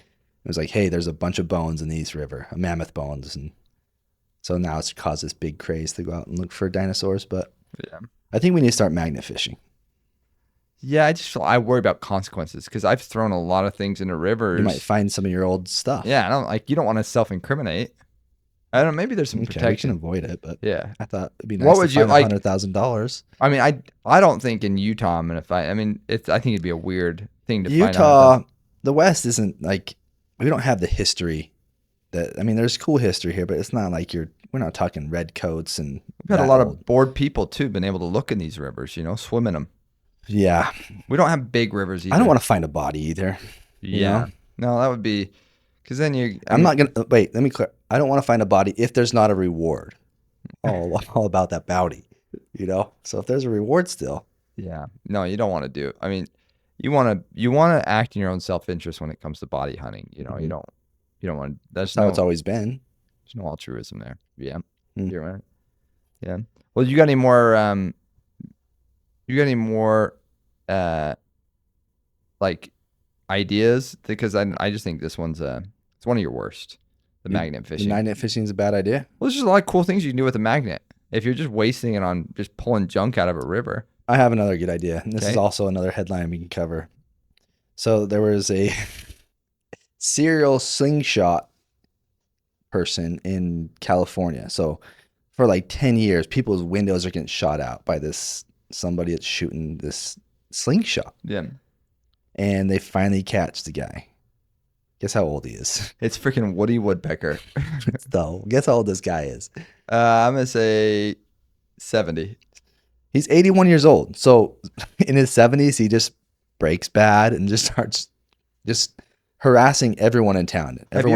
A: was like, hey, there's a bunch of bones in the East River, mammoth bones. And so now it's caused this big craze to go out and look for dinosaurs. But
B: Yeah.
A: I think we need to start magnet fishing.
B: Yeah, I worry about consequences because I've thrown a lot of things into rivers.
A: You might find some of your old stuff.
B: Yeah, you don't want to self-incriminate. I don't know, maybe there's some
A: Okay, we
B: protection.
A: can avoid it, but
B: Yeah.
A: I thought it'd be nice
B: What
A: to
B: would you
A: find
B: like-
A: $100,000.
B: I mean, I don't think in Utah I'm gonna find. I mean, I think it'd be a weird thing to find
A: Utah,
B: out.
A: the West isn't like, we don't have the history that, I mean, there's cool history here, but it's not like we're not talking red coats and
B: We've had a
A: that
B: lot
A: old.
B: of bored people too, been able to look in these rivers, swim in them.
A: Yeah.
B: We don't have big rivers either.
A: I don't want to find a body either.
B: Yeah. No, that would be, because then you.
A: I'm not going to, wait, let me clear. I don't want to find a body if there's not a reward. All about that bounty, So if there's a reward still.
B: Yeah. No, you don't want to do it. I mean, you want to act in your own self-interest when it comes to body hunting. You don't want to.
A: That's how it's always been.
B: There's no altruism there. Yeah.
A: Mm.
B: You're right. Yeah. Well, you got any more? Like ideas? Because I just think this one's it's one of your worst. The magnet fishing.
A: The magnet fishing is a bad idea.
B: Well, there's just a lot of cool things you can do with a magnet. If you're just wasting it on just pulling junk out of a river.
A: I have another good idea. And this is
B: Okay.
A: also another headline we can cover. So there was a serial slingshot person in California. So for like 10 years, people's windows are getting shot out by somebody that's shooting this slingshot.
B: Yeah.
A: And they finally catch the guy. Guess how old he is?
B: It's freaking Woody Woodpecker.
A: Guess how old this guy is?
B: I'm going to say 70.
A: He's 81 years old. So in his 70s, he just breaks bad and just starts just harassing everyone in town.
B: Have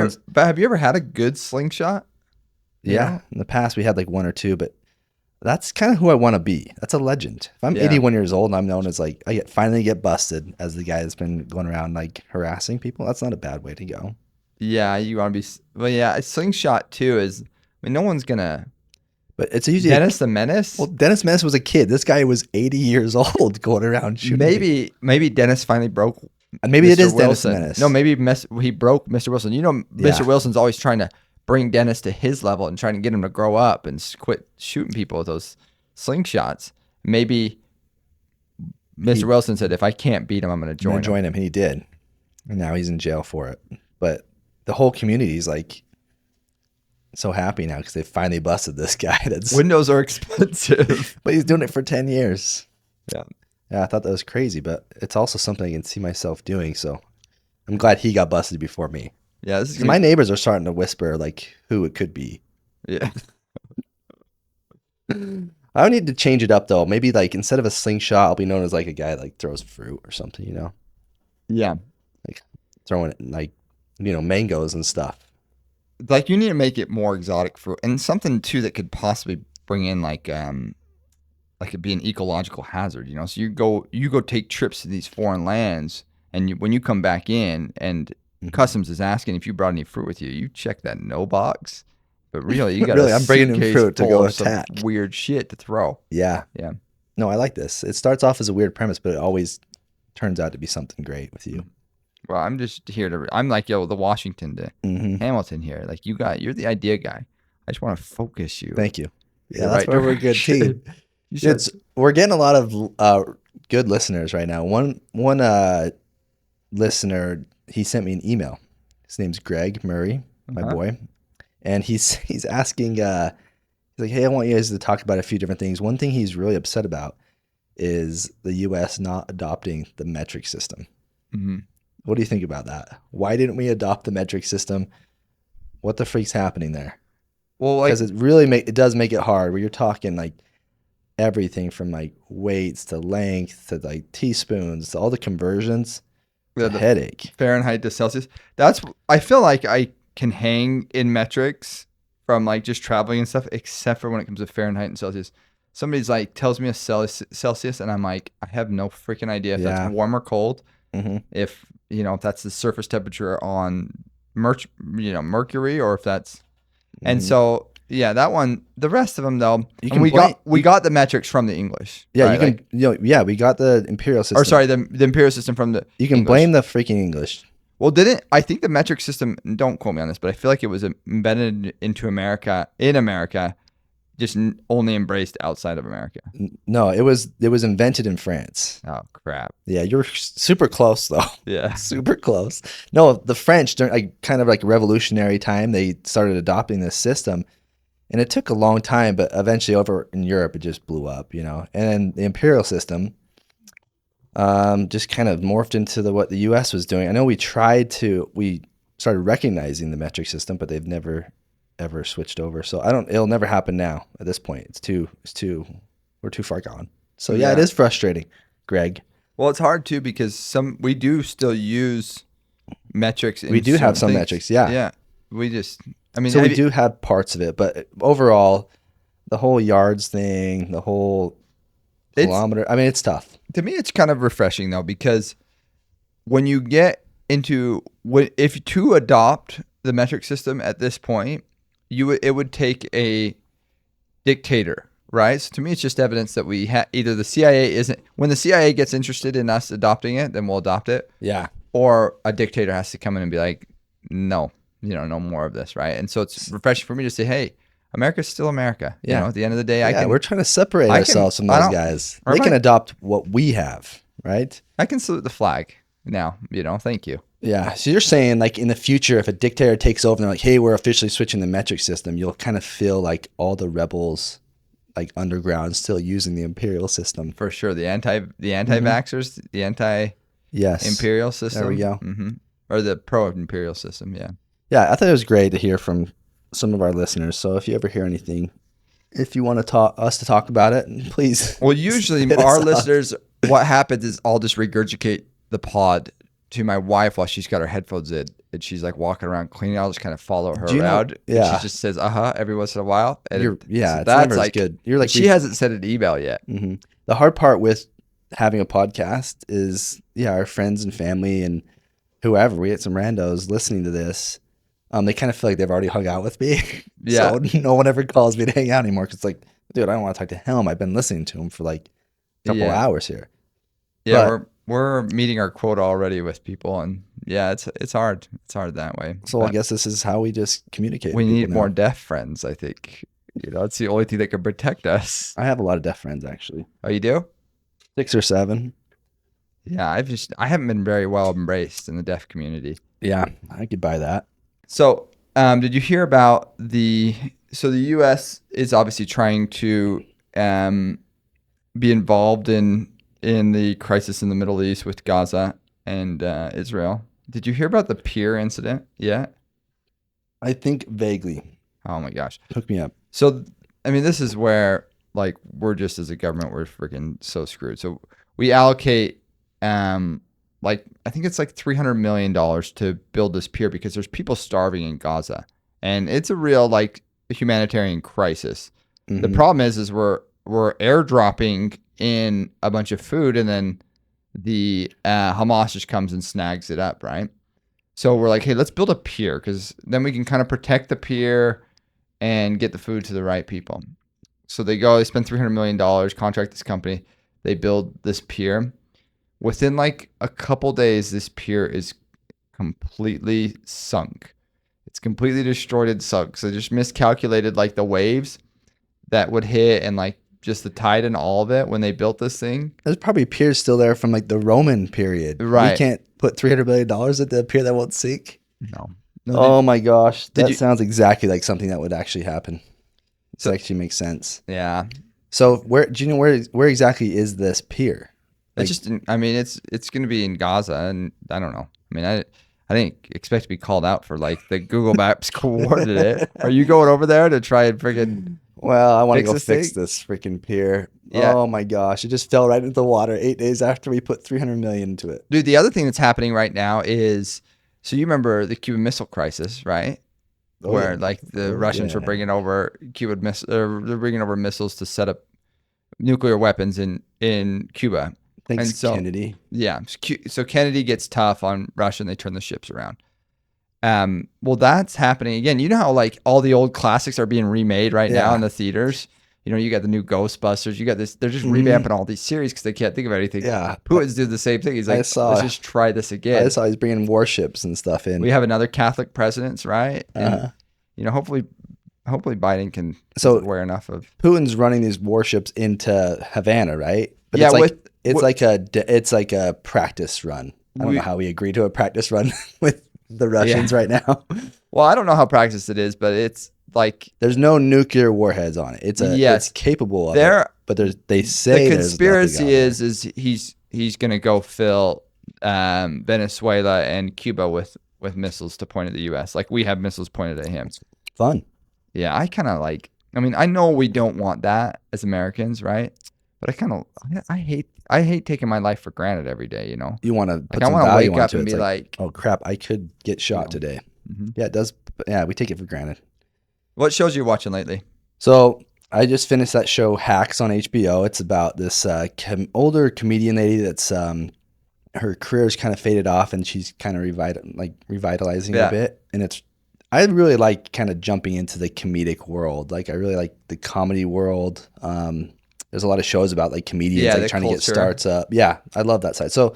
B: you ever had a good slingshot?
A: Yeah. In the past, we had like one or two, but that's kind of who I want to be. That's a legend. If I'm
B: Yeah.
A: 81 years old and I'm known as like, finally get busted as the guy that's been going around like harassing people, that's not a bad way to go.
B: Yeah, you want to be. Well, yeah, a slingshot too is. I mean, no one's gonna.
A: But it's usually
B: Dennis the Menace.
A: well, Dennis Menace was a kid. This guy was 80 years old going around shooting.
B: Maybe Dennis finally broke.
A: Maybe it
B: Mr.
A: is Dennis
B: Wilson.
A: Menace.
B: No, maybe he broke Mr. Wilson. Mr.
A: Yeah.
B: Wilson's always trying to bring Dennis to his level and trying to get him to grow up and quit shooting people with those slingshots. Maybe Mr. Wilson said, "If I can't beat him, I'm going to
A: I'm gonna
B: join him."
A: join him. And he did. And now he's in jail for it. But the whole community's like so happy now because they finally busted this guy.
B: Windows are expensive.
A: But he's doing it for 10 years.
B: Yeah.
A: Yeah, I thought that was crazy, but it's also something I can see myself doing. So I'm glad he got busted before me.
B: Yeah, this is
A: 'Cause my neighbors are starting to whisper like who it could be.
B: yeah.
A: I would need to change it up though. Maybe like instead of a slingshot, I'll be known as like a guy that like throws fruit or something,
B: Yeah.
A: throwing it like, mangoes and stuff.
B: Like you need to make it more exotic fruit and something too that could possibly bring in like it'd be an ecological hazard, So you go take trips to these foreign lands and when you come back in and
A: Mhm.
B: customs is asking if you brought any fruit with you, you check that no box. But really, you got
A: Really, I'm bringing in
B: suitcase
A: fruit to
B: full
A: go
B: of some
A: attack.
B: weird shit to throw.
A: Yeah.
B: Yeah.
A: No, I like this. It starts off as a weird premise, but it always turns out to be something great with you.
B: Well, I'm just here I'm like, the Washington to
A: Mm-hmm.
B: Hamilton here. Like you're the idea guy. I just want to focus you.
A: Thank you.
B: in
A: Yeah,
B: the
A: that's
B: right
A: why we're a good
B: direction.
A: team.
B: You said-
A: We're getting a lot of good listeners right now. One listener, he sent me an email. His name's Greg Murray, my
B: Uh-huh.
A: boy, and he's asking. He's like, "Hey, I want you guys to talk about a few different things." One thing he's really upset about is the U.S. not adopting the metric system.
B: Mhm.
A: What do you think about that? Why didn't we adopt the metric system? What the freak's happening there?
B: Well, like
A: Because it does make it hard. Where you're talking like everything from like weights to length to like teaspoons to all the conversions.
B: Yeah,
A: It's a
B: the
A: headache.
B: Fahrenheit to Celsius. I feel like I can hang in metrics from like just traveling and stuff, except for when it comes to Fahrenheit and Celsius. Somebody's like tells me a Celsius, and I'm like, I have no freaking idea if
A: Yeah.
B: that's warm or cold.
A: Mm-hmm.
B: If if that's the surface temperature on mercury, or if that's. And so Yeah, that one. The rest of them though,
A: You
B: and
A: can
B: we got the metrics from the English.
A: Yeah,
B: right?
A: you can.
B: Like,
A: Yeah, we got the imperial system.
B: or sorry, the imperial system from the.
A: You can
B: English.
A: blame the freaking English.
B: Well, didn't I think the metric system? Don't quote me on this, but I feel like it was embedded into America in America, just only embraced outside of America.
A: No, it was invented in France.
B: Oh crap!
A: Yeah, you're super close though.
B: Yeah,
A: Super close. No, the French during kind of like revolutionary time, they started adopting this system, and it took a long time, but eventually over in Europe it just blew up, you know. And then the imperial system just kind of morphed into what the U.S. was doing. I know we started recognizing the metric system, but they've never ever switched over. So it'll never happen now at this point. We're too far gone. So yeah, it is frustrating, Greg.
B: Well, it's hard too because we do still use metrics.
A: We do have some metrics. Yeah.
B: Yeah. We
A: do have parts of it, but overall, the whole yards thing, the whole kilometer, I mean, it's tough.
B: To me, it's kind of refreshing though, because when you get into if to adopt the metric system at this point, it would take a dictator, right? So to me, it's just evidence that either the CIA isn't, when the CIA gets interested in us adopting it, then we'll adopt it.
A: Yeah.
B: Or a dictator has to come in and be like, no, no more of this, right? And so it's refreshing for me to say, hey, America's still America. Yeah. You know, at the end of the day,
A: we're trying to separate ourselves from those guys. They can adopt what we have, right?
B: I can salute the flag now, thank you.
A: Yeah. So you're saying like in the future, if a dictator takes over and they're like, hey, we're officially switching the metric system, you'll kind of feel like all the rebels like underground still using the imperial system.
B: For sure. The anti-vaxxers, the anti-imperial system.
A: There we go.
B: Mm-hmm. Or the pro-imperial system, yeah.
A: Yeah, I thought it was great to hear from some of our listeners. So if you ever hear anything, if you want to talk about it, please.
B: Well, usually our listeners, what happens is I'll just regurgitate the pod to my wife while she's got her headphones in and she's like walking around cleaning. I'll just kind of follow her around.
A: Yeah.
B: She just says, every once in a while. And
A: so that's
B: never
A: like good. You're like,
B: she hasn't sent an email yet.
A: Mm-hmm. The hard part with having a podcast is, our friends and family and whoever, we had some randos listening to this. They kind of feel like they've already hung out with me.
B: Yeah.
A: So no one ever calls me to hang out anymore. Cause it's like, dude, I don't want to talk to him. I've been listening to him for like a couple hours here.
B: Yeah. But we're meeting our quota already with people, and it's hard. It's hard that way.
A: So I guess this is how we just communicate.
B: We need more deaf friends, I think. It's the only thing that can protect us.
A: I have a lot of deaf friends, actually.
B: Oh, you do?
A: 6 or 7.
B: Yeah, I haven't been very well embraced in the deaf community.
A: Yeah, I could buy that.
B: So, did you hear about the U.S. is obviously trying to be involved in the crisis in the Middle East with Gaza and Israel. Did you hear about the pier incident yet?
A: I think vaguely.
B: Oh my gosh.
A: Hook me up.
B: So, I mean, this is where like we're just as a government, we're freaking so screwed. So we allocate like I think it's like $300 million to build this pier because there's people starving in Gaza. And it's a real like humanitarian crisis. Mm-hmm. The problem is we're airdropping in a bunch of food and then the Hamas just comes and snags it up, right? So we're like, hey, let's build a pier because then we can kind of protect the pier and get the food to the right people. So they spend $300 million, contract this company. They build this pier. Within like a couple days, this pier is completely sunk. It's completely destroyed and sunk. So they just miscalculated like the waves that would hit and like just the tide and all of it when they built this thing.
A: There's probably piers still there from like the Roman period.
B: Right.
A: We can't put $300 million at the pier that won't sink.
B: No.
A: Oh my gosh. That sounds exactly like something that would actually happen. So it actually makes sense.
B: Yeah.
A: So do you know where exactly is this pier?
B: Like, it's going to be in Gaza, and I don't know. I mean, I didn't expect to be called out for like the Google Maps coordinate. Are you going over there to try and freaking?
A: Well, I want to go fix this freaking pier. Yeah. Oh my gosh, it just fell right into the water 8 days after we put $300 million into it.
B: Dude, the other thing that's happening right now is, so you remember the Cuban Missile Crisis, right? Where like the Russians were bringing over they're bringing over missiles to set up nuclear weapons in Cuba.
A: Thanks, Kennedy.
B: Yeah. So Kennedy gets tough on Russia and they turn the ships around. Well, that's happening again. You know how like all the old classics are being remade right now in the theaters. You know, you got the new Ghostbusters. You got this. They're just revamping all these series because they can't think of anything.
A: Yeah.
B: Putin's doing the same thing. He's like, let's just try this again.
A: I saw he's bringing warships and stuff in.
B: We have another Catholic president, right?
A: Uh-huh.
B: And, hopefully Biden can aware enough of.
A: Putin's running these warships into Havana, right? But
B: yeah,
A: it's like a practice run. I don't know how we agree to a practice run with the Russians right now.
B: Well, I don't know how practiced it is, but it's like
A: there's no nuclear warheads on it. It's capable of it. But they say
B: the conspiracy is he's gonna go fill Venezuela and Cuba with missiles to point at the U.S. Like we have missiles pointed at him.
A: Fun.
B: Yeah, I kind of like. I mean, I know we don't want that as Americans, right? But I hate taking my life for granted every day. You know,
A: you want to
B: put some value onto it. I want to wake up and be like,
A: oh crap, I could get shot today.
B: Mm-hmm.
A: Yeah, it does. Yeah, we take it for granted.
B: What shows are you watching lately?
A: So I just finished that show Hacks on HBO. It's about this older comedian lady that's her career's kind of faded off and she's kind of revitalizing a bit. And I really like kind of jumping into the comedic world. Like I really like the comedy world. There's a lot of shows about like comedians trying to get starts up. Yeah, I love that side. So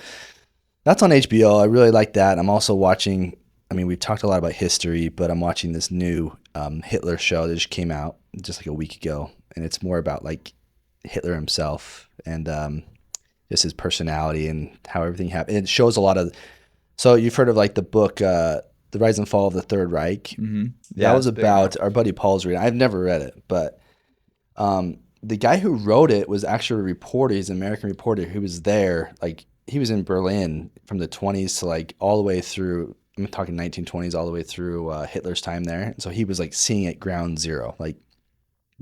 A: that's on HBO. I really like that. I'm also watching. I mean, we've talked a lot about history, but I'm watching this new Hitler show that just came out just like a week ago, and it's more about like Hitler himself and just his personality and how everything happened. It shows a lot of. So you've heard of like the book, The Rise and Fall of the Third Reich.
B: Mm-hmm. Yeah,
A: that was about our buddy Paul's reading. I've never read it, but the guy who wrote it was actually a reporter. He's an American reporter who was there. Like he was in Berlin from the 20s to like all the way through. I'm talking 1920s all the way through Hitler's time there. And so he was like seeing it ground zero. Like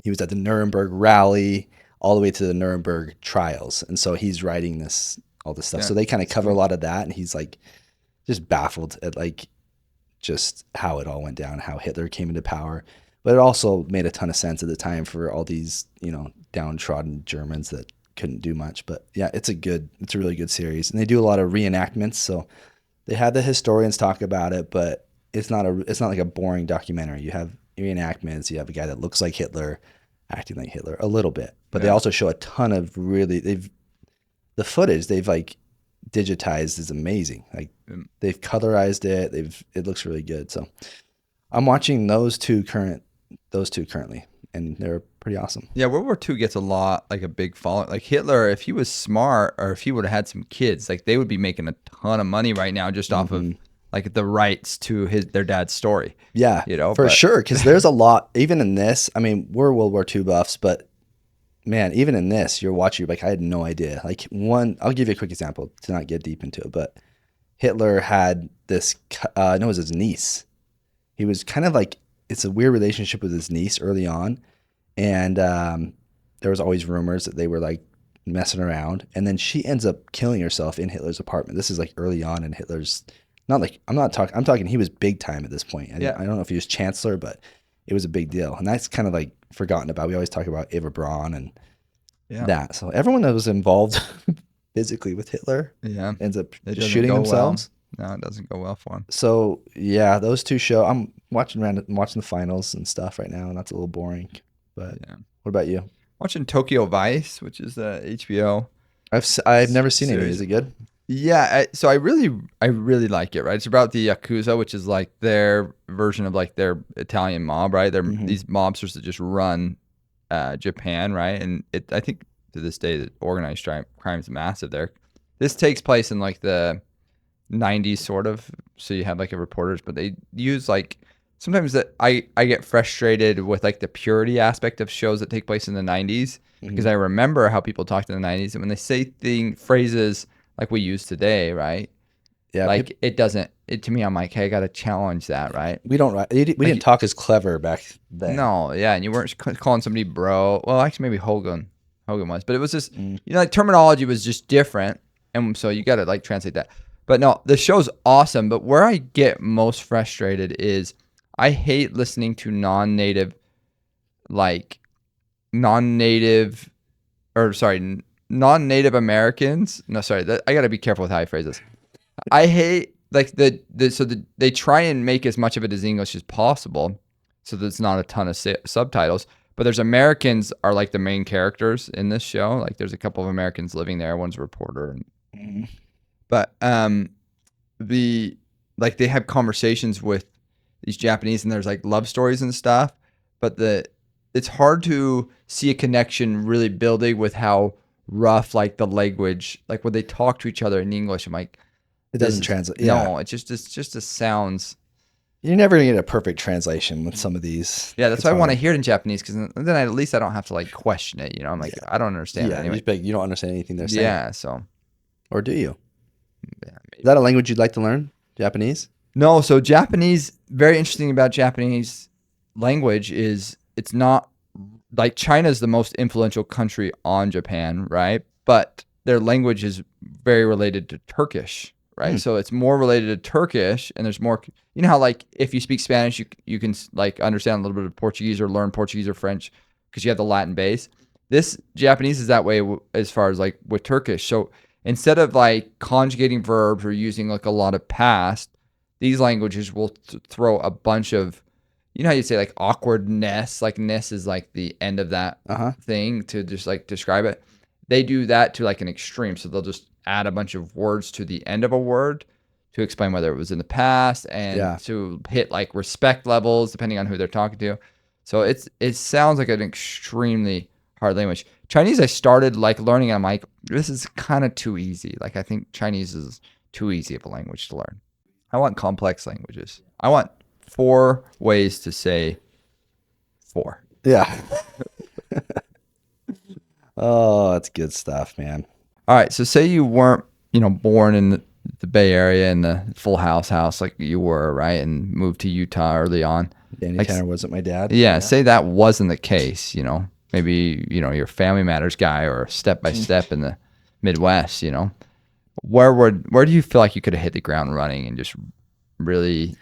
A: he was at the Nuremberg rally all the way to the Nuremberg trials. And so he's writing all this stuff. Yeah. So they kind of cover a lot of that. And he's like just baffled at like just how it all went down, how Hitler came into power. But it also made a ton of sense at the time for all these, downtrodden Germans that couldn't do much. But yeah, it's a really good series. And they do a lot of reenactments. So they have the historians talk about it, but it's not like a boring documentary. You have reenactments. You have a guy that looks like Hitler, acting like Hitler a little bit, but they also show a ton of the footage they've like digitized is amazing. Like they've colorized it. It looks really good. So I'm watching those two currently, and they're pretty awesome.
B: Yeah, World War II gets a big following. Like Hitler, if he was smart or if he would have had some kids, like they would be making a ton of money right now just off of like the rights to their dad's story.
A: Yeah, for sure. Because there's a lot, even in this. I mean, we're World War II buffs, but man, even in this, you're like, I had no idea. Like I'll give you a quick example to not get deep into it, but Hitler had this, it was his niece. He was kind of like, it's a weird relationship with his niece early on. And there was always rumors that they were like messing around. And then she ends up killing herself in Hitler's apartment. This is like early on in Hitler's, I'm talking he was big time at this point. I don't know if he was chancellor, but it was a big deal. And that's kind of like forgotten about. We always talk about Eva Braun and that. So everyone that was involved physically with Hitler ends up just shooting themselves.
B: Well. No, it doesn't go well for him.
A: So yeah, those two shows. I'm watching the finals and stuff right now, and that's a little boring. But what about you?
B: Watching Tokyo Vice, which is HBO.
A: I've never seen it. Is it good?
B: Yeah, so I really like it. Right, it's about the Yakuza, which is like their version of like their Italian mob. Right, they're these mobsters that just run Japan. Right, and I think to this day that organized crime is massive there. This takes place in like the 90s sort of. So you have like a reporters, but they use like. Sometimes that I get frustrated with like the purity aspect of shows that take place in the 90s because I remember how people talked in the 90s, and when they say phrases like we use today, right? Yeah. Like it doesn't. To me, I'm like, hey, I got to challenge that, right?
A: We didn't talk as clever back then.
B: No, yeah, and you weren't calling somebody bro. Well, actually, maybe Hogan was, but it was just like terminology was just different, and so you got to like translate that. But no, the show's awesome. But where I get most frustrated is. I hate listening to non-native Americans. No, sorry. I got to be careful with how I phrase this. I hate like they try and make as much of it as English as possible, so there's not a ton of subtitles. But there's Americans are like the main characters in this show. Like there's a couple of Americans living there. One's a reporter, but they have conversations with these Japanese, and there's like love stories and stuff. But it's hard to see a connection really building with how rough like the language, like when they talk to each other in English. I'm like,
A: it doesn't translate.
B: No, it's just sounds.
A: You're never gonna get a perfect translation with some of these.
B: Yeah, that's why I want to hear it in Japanese, because then at least I don't have to like question it. You know, I'm like, I don't understand it anyway.
A: You don't understand anything they're saying.
B: Yeah, so.
A: Or do you?
B: Yeah,
A: is that a language you'd like to learn? Japanese?
B: No. So Japanese, very interesting about Japanese language is it's not like China is the most influential country on Japan, right? But their language is very related to Turkish, right? So it's more related to Turkish, and there's more. You know how like if you speak Spanish, you can like understand a little bit of Portuguese or learn Portuguese or French because you have the Latin base. This Japanese is that way as far as like with Turkish. So instead of like conjugating verbs or using like a lot of past, these languages will throw a bunch of, you know how you say like awkwardness, like ness is like the end of that thing to just like describe it. They do that to like an extreme. So they'll just add a bunch of words to the end of a word to explain whether it was in the past and to hit like respect levels depending on who they're talking to. So it sounds like an extremely hard language. Chinese, I started like learning, and I'm like, this is kind of too easy. Like I think Chinese is too easy of a language to learn. I want complex languages. I want 4 ways to say 4.
A: Yeah. Oh, that's good stuff, man.
B: All right. So say you weren't, born in the Bay Area in the Full House like you were, right? And moved to Utah early on.
A: Danny
B: like,
A: Tanner wasn't my dad.
B: Yeah. Say that wasn't the case, maybe, you're a Family Matters guy or Step by Step in the Midwest, where do you feel like you could have hit the ground running and just really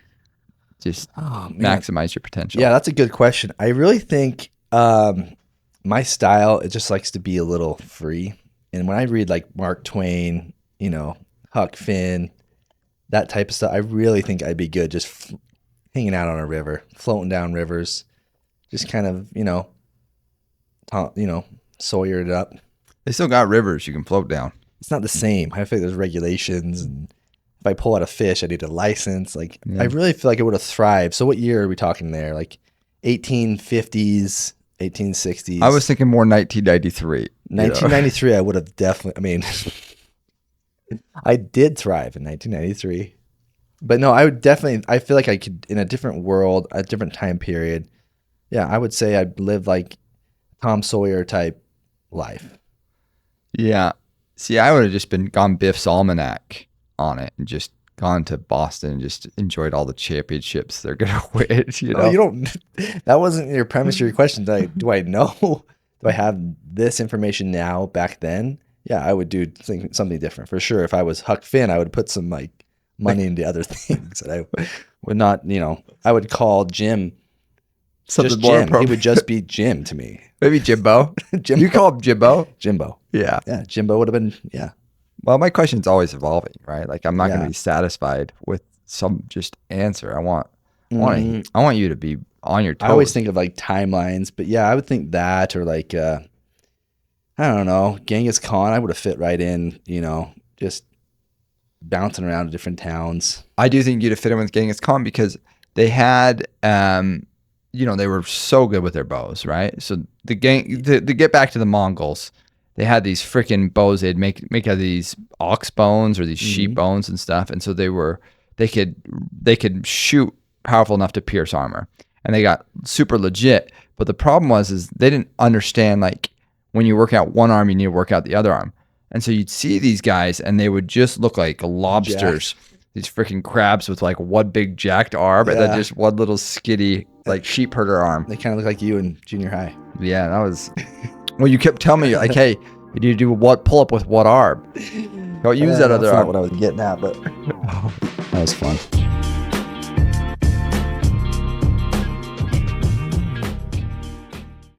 B: maximize your potential?
A: Yeah, that's a good question. I really think my style, it just likes to be a little free. And when I read like Mark Twain, Huck Finn, that type of stuff, I really think I'd be good just hanging out on a river, floating down rivers, just kind of, Sawyer it up.
B: They still got rivers you can float down.
A: It's not the same. I feel like there's regulations, and if I pull out a fish, I need a license. Like, I really feel like it would have thrived. So what year are we talking there? Like 1850s, 1860s?
B: I was thinking more 1993.
A: 1993, I would have definitely, I did thrive in 1993. But no, I feel like I could, in a different world, a different time period, I would say I'd live like Tom Sawyer type life.
B: Yeah. See, I would have just gone Biff's Almanac on it and just gone to Boston and just enjoyed all the championships they're going to win.
A: Oh, you don't, that wasn't your premise of your question. Do I know? Do I have this information now back then? Yeah, I would do something different for sure. If I was Huck Finn, I would put some like money into other things. And I would not, I would call Jim
B: something
A: just
B: more
A: Jim. He would just be Jim to me.
B: Maybe Jimbo.
A: Jimbo.
B: You call him Jimbo?
A: Jimbo.
B: Yeah.
A: Yeah, Jimbo would have been,
B: Well, my question's always evolving, right? Like I'm not going to be satisfied with some just answer. I want you to be on your toes.
A: I always think of like timelines, but I would think that, or like, I don't know, Genghis Khan, I would have fit right in, just bouncing around to different towns.
B: I do think you'd have fit in with Genghis Khan because they had, they were so good with their bows, right? So to get back to the Mongols, they had these freaking bows. They'd make out of these ox bones or these sheep bones and stuff, and so they could shoot powerful enough to pierce armor, and they got super legit. But the problem is they didn't understand like when you work out one arm, you need to work out the other arm, and so you'd see these guys, and they would just look like lobsters. These freaking crabs with like one big jacked arm and then just one little skitty like sheep herder arm.
A: They kind of look like you in junior high.
B: Yeah, that was. Well, you kept telling me like, "Hey, you need to do what pull up with what arm? Don't use that other arm."
A: That's not what I was getting at, but that was fun.